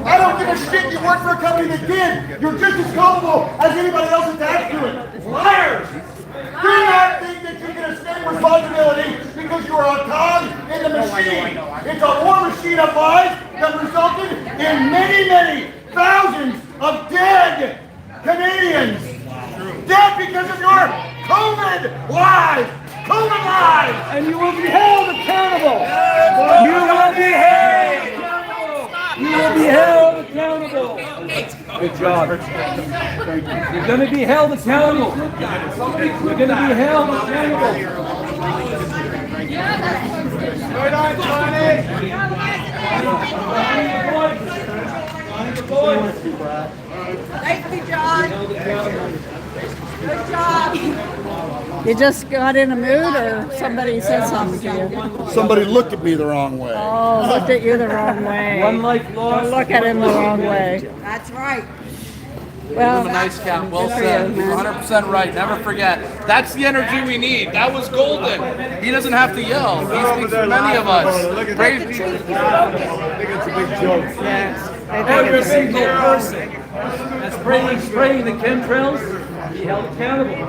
I don't give a shit you work for a company that did. You're just as culpable as anybody else attached to it. Liars! Do not think that you can escape responsibility because you are a cog in the machine. It's a war machine of lies that resulted in many thousands of dead Canadians. Dead because of your COVID lies! COVID lies! And you will be held accountable. You will be held. You will be held accountable. Good job. You're going to be held accountable. You're going to be held accountable. Right on, Johnny! Thank you, John. Good job. You just got in a mood, or somebody said something to you? Somebody looked at me the wrong way. Oh, looked at you the wrong way. One life lost. Don't look at him the wrong way. That's right. Well, Give him a nice count. Well good for said. you, man. 100% right. Never forget. That's the energy we need. That was golden. He doesn't have to yell. He speaks for many of us. Great. I think it's a big joke. Yes. Every single person that's spraying the chemtrails, be held accountable.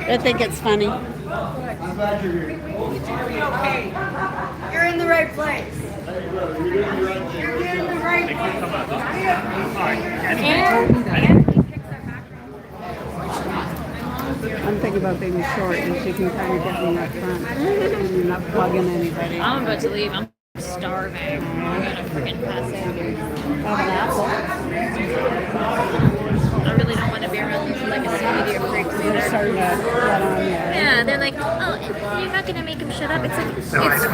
I think it's funny. I'm glad you're here. Okay. You're in the right place. You're in the right place. I'm thinking about being short, and she can kind of get me up front. And you're not plugging anybody. I'm about to leave. I'm starving. I'm gonna freaking pass out. Have an apple. I really don't want to be around like a smoothie or freaks You're either. starting to get on there. Yeah, they're like, oh, you're not gonna make him shut up. It's like, it's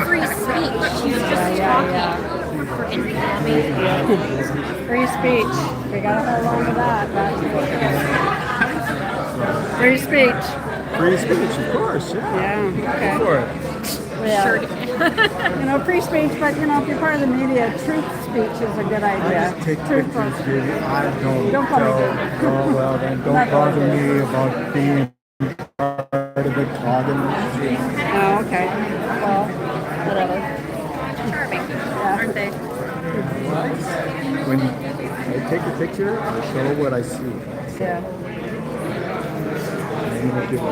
free speech. He's just talking. Freaking hobby. Free speech. We gotta hold on to that. Free speech. Free speech, of course. Yeah. Okay. For it. Yeah. You know, free speech, but you know, if you're part of the media, truth speech is a good idea. Take Truthful. pictures, baby. I Don't call me dude. Oh, well, then don't Not bother bother. me about being part of the talking. Oh, okay. Well, whatever. Charming, aren't they? When I take a picture, I show what I see. Yeah. And you give it.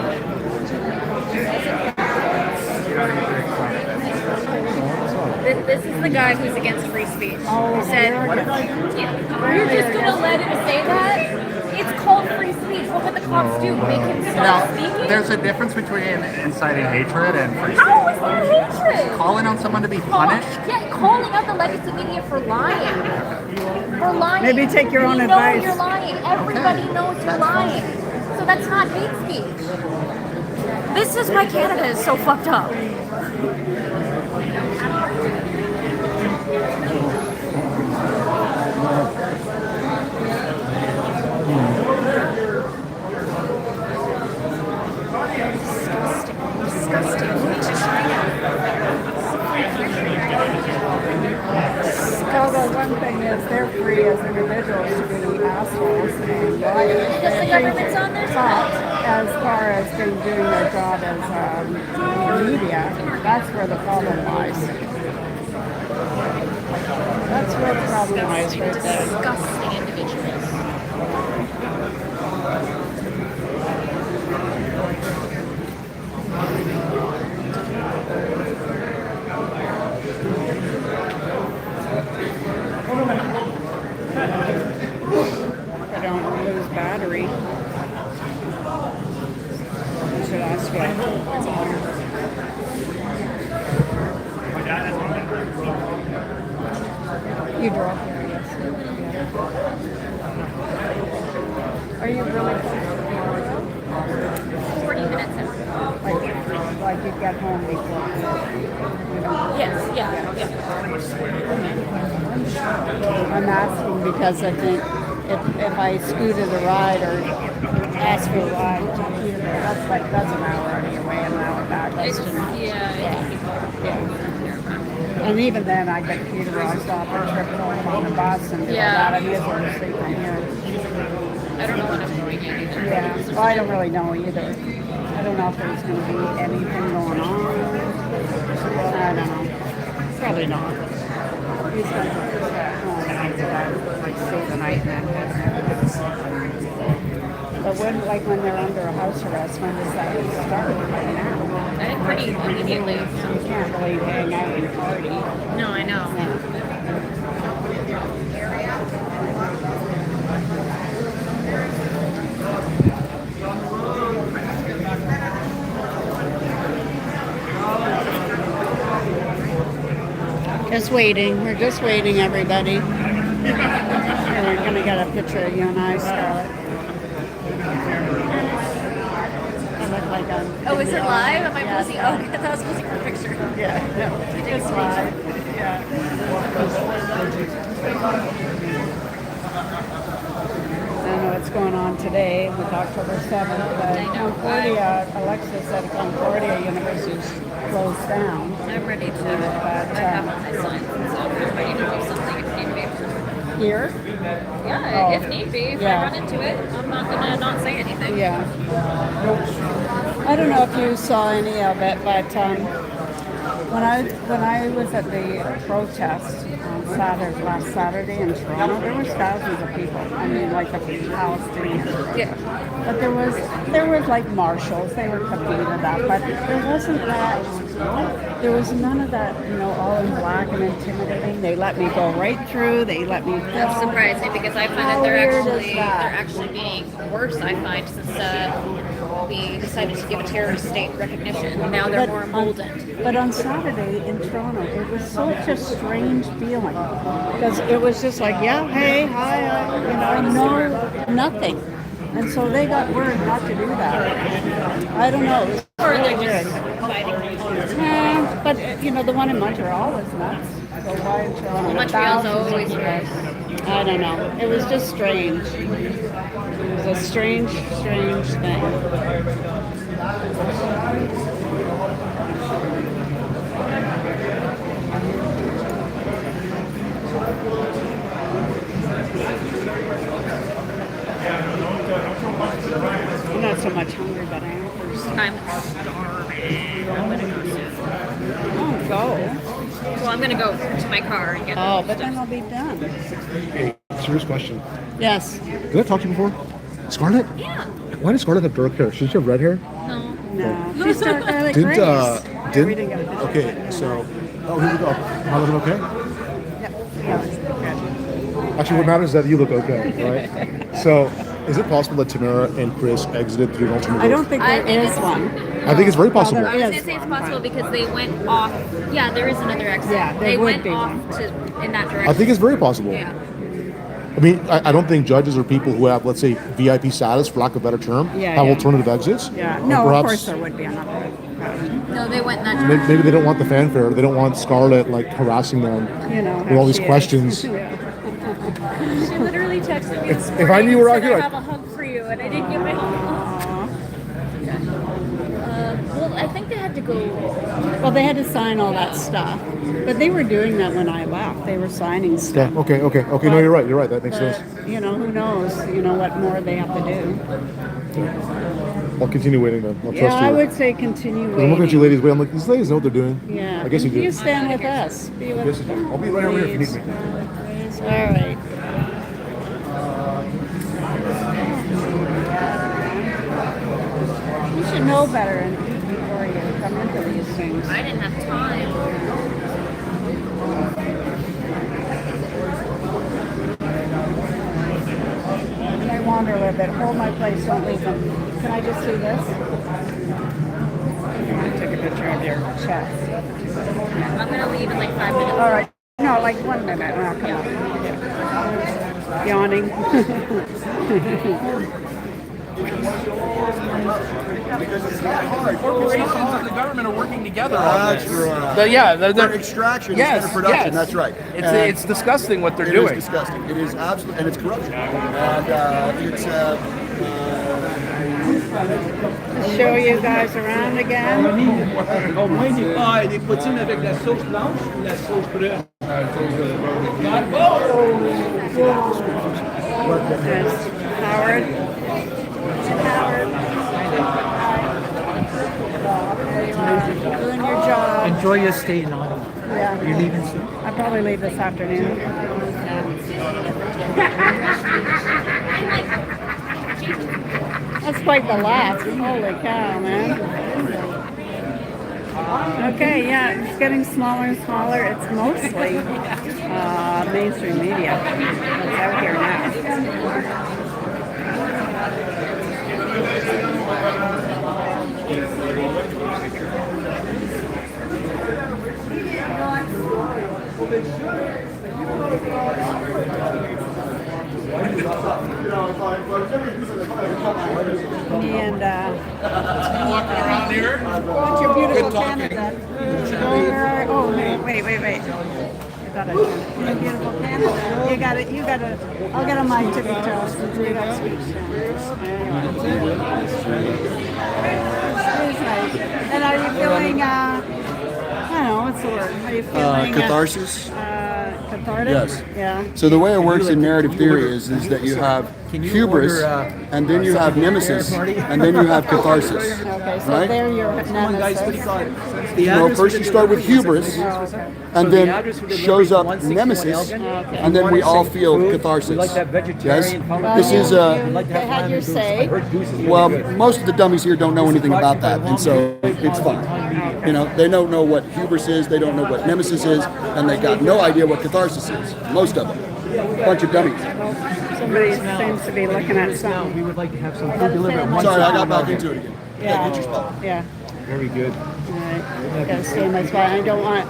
This is the guy who's against free speech. Oh, Who said, you're just gonna let him say that? It's called free speech. What would the cops do? Make him stop speaking? There's a difference between inciting hatred and free speech. How is that hatred? Calling on someone to be punished. Yeah, calling out the legacy media for lying. For lying. Maybe take your own We advice. know you're lying. Everybody knows you're lying. So that's not hate speech. This is why Canada is so fucked up. Disgusting. Well, the one thing is they're free as individuals to be assholes and liars. Because the government's on their side. As far as them doing their job as media, that's where the problem lies. That's where the problem lies right there. Disgusting individuals. I don't lose battery. I should ask you. You drove here, yes. Are you really close to Florida? 40 minutes out. Like you get home before. Yes, yeah. I'm asking because I think if I scooted a ride or asked for a ride to Peterborough, that's an hour away, an hour back. That's too much. Yeah. And even then, I get to Peterborough, I stop and trip home on the bus and do that. I may as well just sleep from here. I don't know what I'm doing yet either. Yeah, well, I don't really know either. I don't know if there's going to be anything going on. I don't know. Probably not. He's going to just get home and like stay the night and then. But when they're under a house arrest, when does that start? Right now. I think pretty immediately. You can't really hang out and party. No, I know. Just waiting. We're just waiting, everybody. And we're going to get a picture of you and I, Scarlett. I look like I'm... Oh, is it live? Am I posing? Oh, I thought I was posing for a picture. Yeah, no, it's live. Yeah. I don't know what's going on today with October 7th, but Concordia, Alexis at Concordia University is closed down. I'm ready to. But, I have my signs and stuff. I'm ready to do something if need be. Here? Yeah, Oh. if need be. If Yeah. I run into it, I'm not gonna not say anything. Yeah. I don't know if you saw any of it, but when I was at the protest on last Saturday in Toronto, there was thousands of people. I mean, like the Palestinians. Yeah. But there was like marshals. They were cooking it up, but there wasn't that. There was none of that, all in black and intimidating. They let me go right through. They let me. That's surprising because I find How that weird is they're that? actually being worse. I find since we decided to give a terrorist state recognition, and now they're more emboldened. But on Saturday in Toronto, it was such a strange feeling because it was just like, yeah, hey, hi, no, nothing. And so they got word not to do that. I don't know. It was Or they're really just weird. fighting. But the one in Montreal was nuts. So why in Toronto? Montreal's Thousands of always people. right. I don't know. It was just strange. It was a strange thing. I'm not so much hungry, but I am thirsty. I'm starving. I'm gonna go soon. Oh, go. Well, I'm gonna go to my car and get. Oh, but then I'll be done. Hey, serious question. Yes. Did I talk to you before? Scarlett? Yeah. Why does Scarlett have dark hair? Should she have red hair? No. No. She's dark hair like Didn't, Grace. didn't? Okay, so, here we go. Am I looking okay? Actually, what matters is that you look okay, right? So, is it possible that Tamara and Chris exited through an alternate I don't route? think there is one. I think it's very possible. I was gonna say it's possible because they went off. Yeah, there is another exit. Yeah, there they would went be off one. to in that direction. I think it's very possible. Yeah. I mean, I don't think judges or people who have, let's say, VIP status, for lack of a better term, Yeah, have yeah. alternative exits. Yeah. And No, of perhaps course there would be another. No, they went in that direction. maybe they don't want the fanfare. They don't want Scarlett harassing them with all these questions. She literally texted me this If morning I knew you were and out said, here, I have a hug for you, and I didn't get my hug. Well, I think they had to go. Well, they had to sign all that stuff, but they were doing that when I left. They were signing stuff. Yeah. Okay. No, you're right. You're right. That makes But, sense. who knows? What more they have to do. I'll continue waiting then. I'll Yeah, trust you. I would say continue I'm looking at waiting. you ladies wait. I'm like, these ladies know what they're doing. Yeah. I guess you do. You stand with us. Be with Yes, you do. I'll be right over here if you need me. Please. All right. You should know better and eat before you come into these things. I didn't have time. And I wander a little bit. Hold my place, don't leave them. Can I just see this? Take a picture of your chest. I'm gonna leave in like 5 minutes. All right. No, like 1 minute. And I'll come up. Yawning. Corporations and the government are working together on That's this. right. They're extraction yes, instead of production. yes. That's right. It's disgusting what they're It doing. is disgusting. It is absolutely, and it's corruption. And it's. Show you guys around again. Au moins des poutines avec la sauce blanche ou la sauce brune? There's Howard. Howard. Doing your job. Enjoy your stay in Ottawa. Yeah. You're leaving soon? I'll probably leave this afternoon. That's quite the laugh. Holy cow, man. Okay, yeah, it's getting smaller and smaller. It's mostly mainstream media that's out here now. And Walking around here. what's your beautiful Good talking. Canada? Oh, wait. gotta turn it. You're beautiful Canada. You gotta, I'll get on my tippy toes because you got speech sounds. It's nice. And are you feeling, I don't know, what's the word? Are you feeling? Catharsis? Cathartic? Yes. Yeah. So the way it works in narrative theory is that you have hubris, and then you have nemesis, and then you have catharsis. Okay, so right? there you're nemesis. No, first you start with hubris, and then shows up nemesis, and then we all feel catharsis. Yes? This is Had your say. well, most of the dummies here don't know anything about that, and so it's fun. You know, they don't know what hubris is, they don't know what nemesis is, and they got no idea what catharsis is. Most of them. Bunch of dummies. Somebody seems to be looking at something. We would like to have some food delivered. Sorry, I got back into it again. Yeah. Get your spot. Yeah. Very good. All right. Gotta stay in my spot. I don't want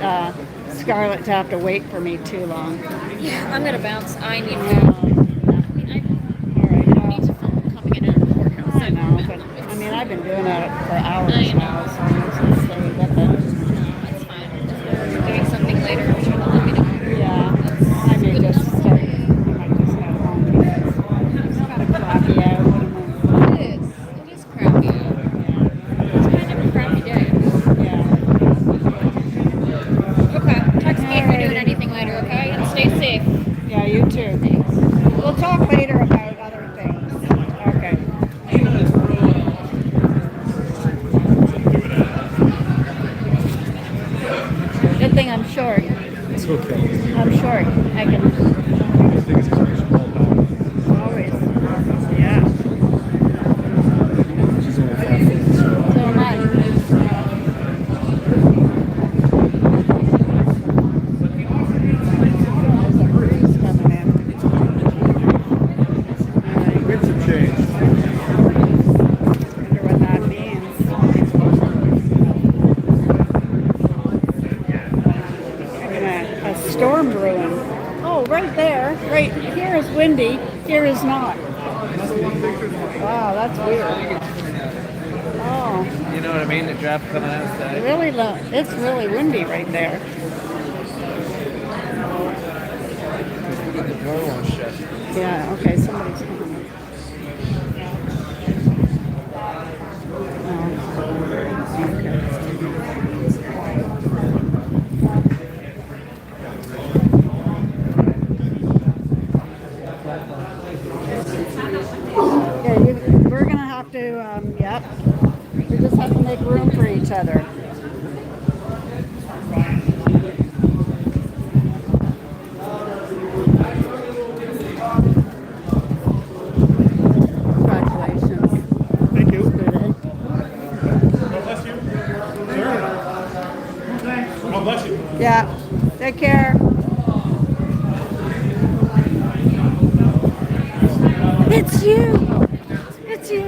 Scarlett to have to wait for me too long. Yeah, I'm gonna bounce. I need to. I need to film coming in at the courthouse. I know, but I mean, I've been doing that for hours now, so I'm just gonna stay with it. No, it's fine. If we're doing something later, I'm sure they'll let me know. Yeah. I may just start. I might just head home because it's kind of crappy out. It is. It is crappy out. It's kind of a crappy day. Yeah. Okay. Text me if you're doing anything later, okay? And stay safe. Yeah, you too. Thanks. We'll talk later about other things. Okay. Good thing I'm short. It's okay. I'm short. I can. Always. Yeah. So am I. There's a breeze coming in. Winds have changed. Wonder what that means. A storm brewing. Oh, right there. Right here is windy. Here is not. Wow, that's weird. Oh, You know what I mean? The draft coming out today. really low. It's really windy right there. The door won't shut. Yeah, okay, somebody's coming. Yeah, we're gonna have to, yep. We just have to make room for each other. Congratulations. Thank you. Good, eh? God bless you. Sir. God bless you. Yeah, take care. It's you. It's you.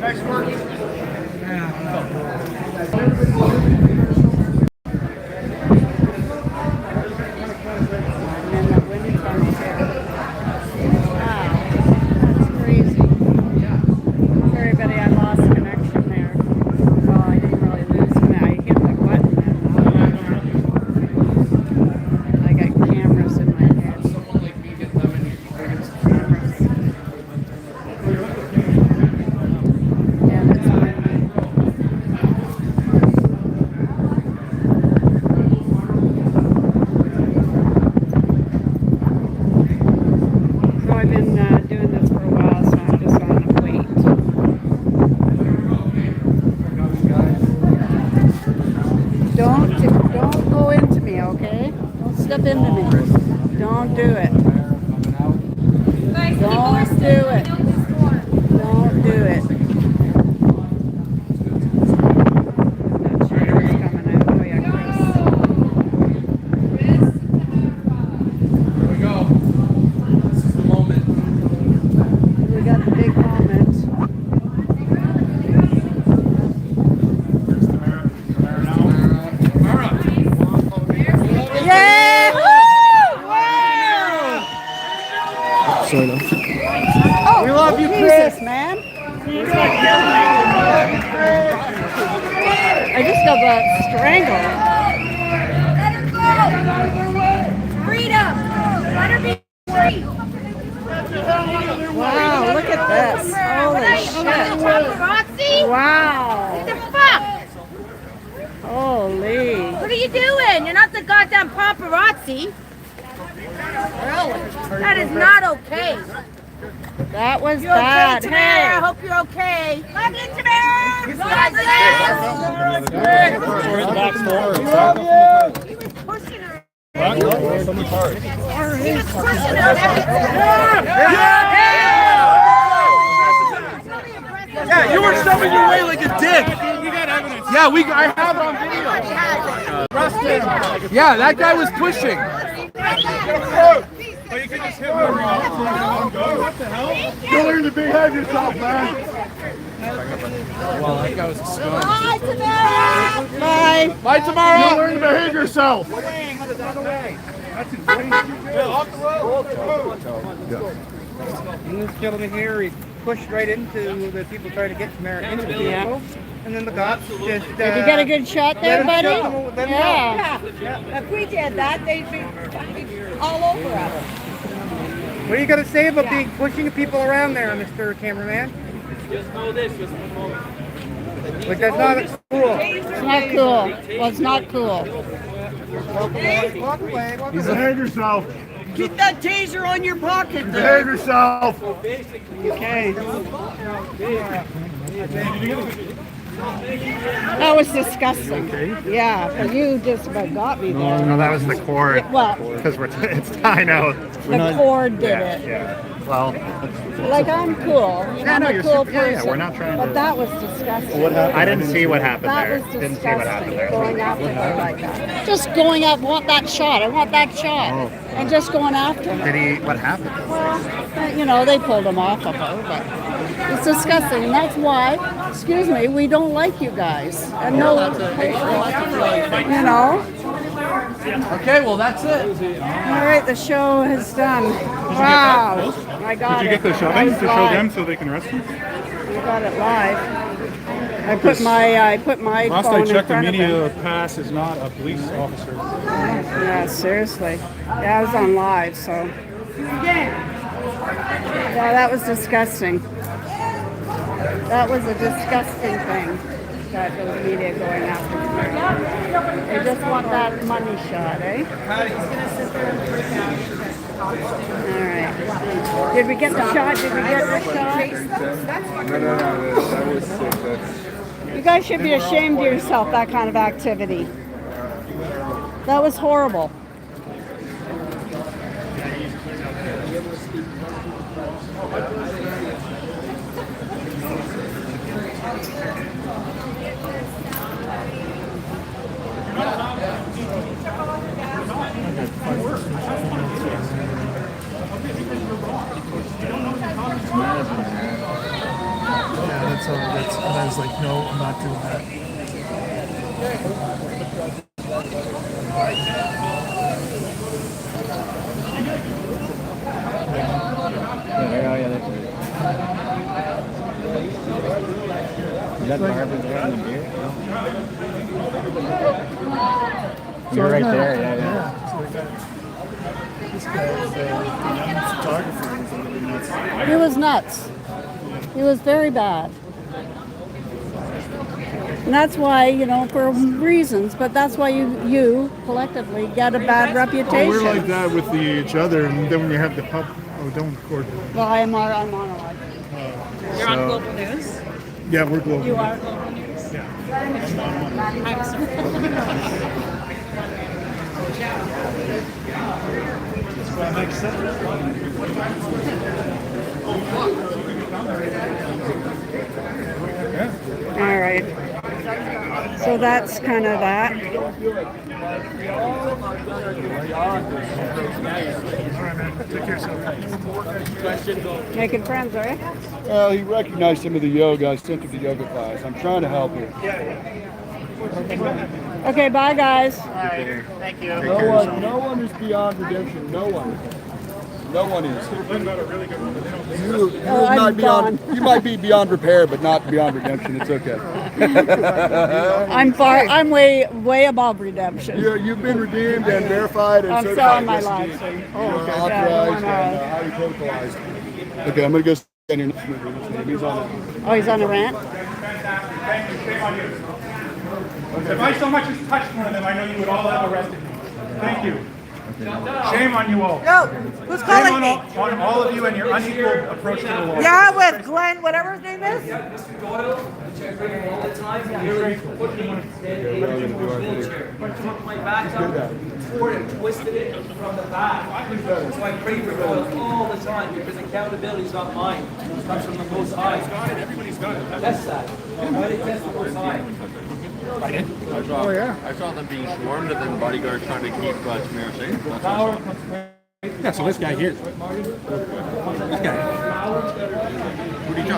Nice work. And the wind comes here. Wow, that's crazy. Sorry, buddy, I lost connection there. Well, I didn't really lose connection. I hit the button and I got cameras in my head. Cameras. Yeah, that's windy. So I've been doing this for a while, so I'm just on a wait. Don't go into me, okay? Don't step into me. Don't do it. Guys, people are Don't do still it. coming out this door. Don't do it. Not sure who's coming out. Oh yeah, Chris. Here we go. This is the moment. We got the big moment. of a strangler. Let her go. Freedom. Let her be free. Wow, look at this. Holy shit. Paparazzi? Wow. What the fuck? Holy. What are you doing? You're not the goddamn paparazzi. Really? That is not okay. That was You bad. okay, Tamara? I hope you're okay. Love you, Tamara. Love you. He was pushing her. He was pushing her. Yeah, you were shoving your way like a dick. Yeah, I have it on video. Yeah, that guy was pushing. But you can just hit me around. What the hell? You learn to behave yourself, man. Well, that guy was a scum. Bye, Tamara. Bye. Bye, Tamara. You learn to behave yourself. And this gentleman here, he pushed right into the people trying to get Tamara into the vehicle. And then the cops just... Did you get a good shot there, buddy? Yeah. If we did that, they'd be all over us. What are you going to say about pushing people around there, Mr. Cameraman? Just know this, just one moment. Like, that's not cool. It's not cool. Well, it's not cool. Walk away. Behave yourself. Keep that taser on your pocket Behave yourself. Okay. That was disgusting. Yeah, but you just about got me there. No, that was the cord. Well, Because I know. the cord did it. Yeah. Well, Like, I'm cool. I'm a you're cool super- person. yeah, we're not trying But to- that was disgusting. I didn't see what happened That there. was Didn't see what happened disgusting, there. going after her like that. Just going up, want that shot. I want that shot. Oh. And just going after her. Did he? What happened? Well, you know, they pulled him off of her, but it's disgusting. And that's why, excuse me, we don't like you guys. And no, you know. Okay, well that's it. All right, the show is done. Wow, I got it. the I was live. so they can arrest you? I got it live. I put my Last phone I in checked, the front of media him. pass is not a police officer. Yeah, seriously. Yeah, I was on live, so. Yeah, that was disgusting. That was a disgusting thing. That the media going after me. They just want that money shot, eh? All right. Did we get the shot? Did we get the shot? No, that was sick. You guys should be ashamed of yourself, that kind of activity. That was horrible. And I was like, no, I'm not doing that. Is that Marvin there in the beer? So You're right I got- there, yeah. So this guy's photographer. He was nuts. He was very bad. And that's why, you know, for reasons, but that's why you collectively get a bad reputation. We're like that with each other, and then when you have the pub, don't record it. Well, I'm on a live. You're on Global News? Yeah, we're global. You are Global News? Yeah. I'm That makes sense. All right. So that's kind of that. Making friends, are you? Well, he recognized some of the yoga. I sent him to yoga class. I'm trying to help him. Okay, bye guys. Thank you. No one is beyond redemption. No one. No one is. You I'm might be gone. you might be beyond repair, but not beyond redemption. It's okay. I'm way above redemption. You've been redeemed and verified and I'm certified. selling my Yes, live indeed. stream. You are okay. authorized Yeah, and highly protocolized. Okay, I'm gonna go stand your name. He's on it. Oh, he's on a rant? Thank you. Shame on you. If I so much as touched one of them, I know you would all have arrested me. Thank you. Shame on you all. Yo, who's calling Shame me? on all of you and your unequal approach to the law. Yeah, with Glenn, whatever his name is. Mr. Doyle, which I bring him all the time, and you're putting him in a wheelchair. He took my back down, tore it, twisted it from the back. So I pray for Doyle all the time because accountability is not mine. It comes from the Most High. Everybody's got it. Test that. Why they test the Most High? I saw them being swarmed and then bodyguards trying to keep Tamara safe. That's awesome. Yeah, so this guy here. This guy. What are you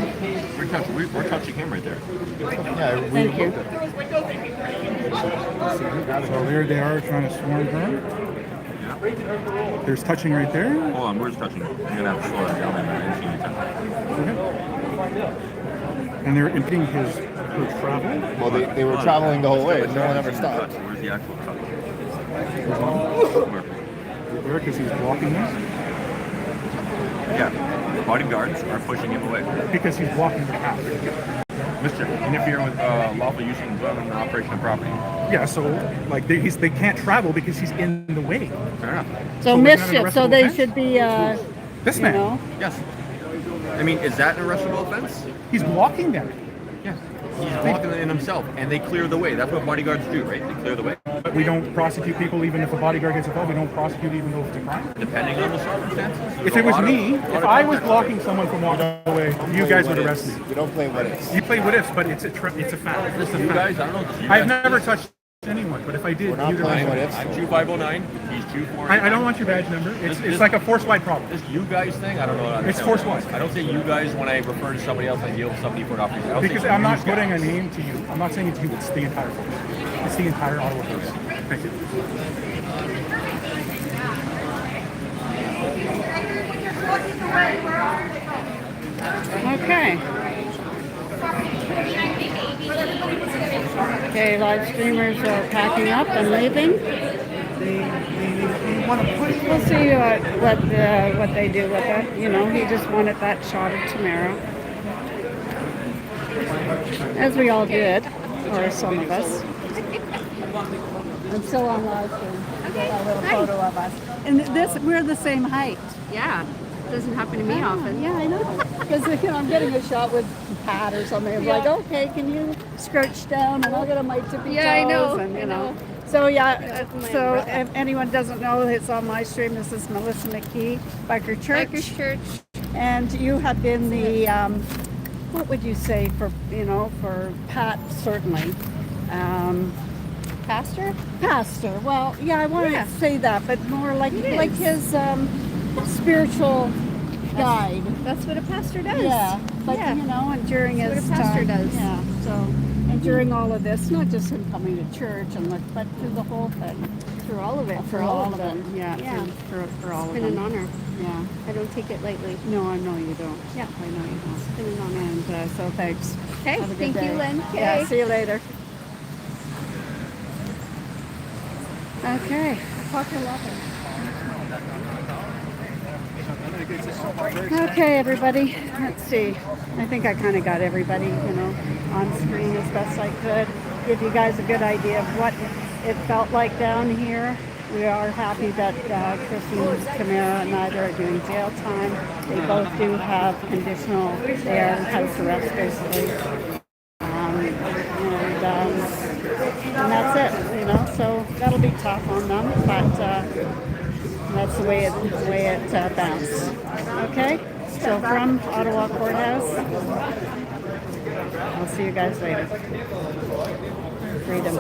touching? We're touching him right there. Yeah, Thank you. So there they are trying to swarm her. There's touching right there. Hold on, where's touching? I'm gonna have to slow it down and And they're impeding his travel. Well, they were traveling the whole way. No one ever stopped. Where's the actual touch? There, because he's blocking this. Yeah, the bodyguards are pushing him away. Because he's blocking the path. Mischief, interfering with lawful use and enjoyment and operation of property. Yeah, so like they can't travel because he's in the way. Fair enough. So isn't that an mischief, so arrestable they offense? should be, This you man. know. Yes. I mean, is that an arrestable offense? He's blocking them. Yes. He's blocking it in himself, and they clear the way. That's what bodyguards do, right? They clear the way. But we don't prosecute people even if a bodyguard gets involved. We don't prosecute even though it's a crime. Depending on the circumstances. If it was me, if I was blocking someone from walking away, you guys would arrest me. We don't play what ifs. You play what ifs, but it's a fact. It's a fact. You guys, I don't know. You I've guys- never touched anyone, but if I did, We're not you'd playing arrest what me. ifs. I'm 2509. He's 24. I don't want your badge number. It's like a force-wide problem. This you guys thing, I don't know. How to It's understand what force-wide. it is. I don't say you guys when I refer to somebody else. I deal with somebody for an officer. I don't Because say I'm you not guys. putting a name to you. I'm not saying it's you. It's the entire force. It's the entire Ottawa force. Thank you. Okay. Okay, live streamers are packing up and leaving. We'll see what they do with it. You know, he just wanted that shot of Tamara, as we all did, or some of us. I'm still on live stream. A little photo of us, and we're the same height. Yeah, doesn't happen to me often. Yeah, I know. Because I'm getting a shot with Pat or something. I'm like, okay, can you scrouch down and I'll get on my tippy toes. Yeah, I know. And, I know. So yeah, so if anyone doesn't know, it's on my stream. This is Melissa McKee, Biker Church. Biker Church. And you have been the, what would you say for Pat, certainly. Pastor? Pastor. Well, yeah, I want Yeah. to say that, but more like his spiritual guide. That's what a pastor does. Yeah, but Yeah. and during That's his what a pastor time, does. yeah. So, and during all of this, not just him coming to church but through the whole thing, For all of it. for all of it, yeah, Yeah. for all It's of been them. an honor. Yeah. I don't take it lightly. No, I know you don't. Yeah. I know you don't. It's been an honor. And so thanks. Okay, Have a good thank you, day. Lynn. Yeah, Okay. see you later. Okay. Okay, everybody. Let's see. I think I kind of got everybody, on screen as best I could. Give you guys a good idea of what it felt like down here. We are happy that Chris and Tamara neither are doing jail time. They both do have conditional, they are in house arrest basically. And that's it, so that'll be tough on them, but that's the way it bounced. Okay, so from Ottawa Courthouse, I'll see you guys later. Freedom.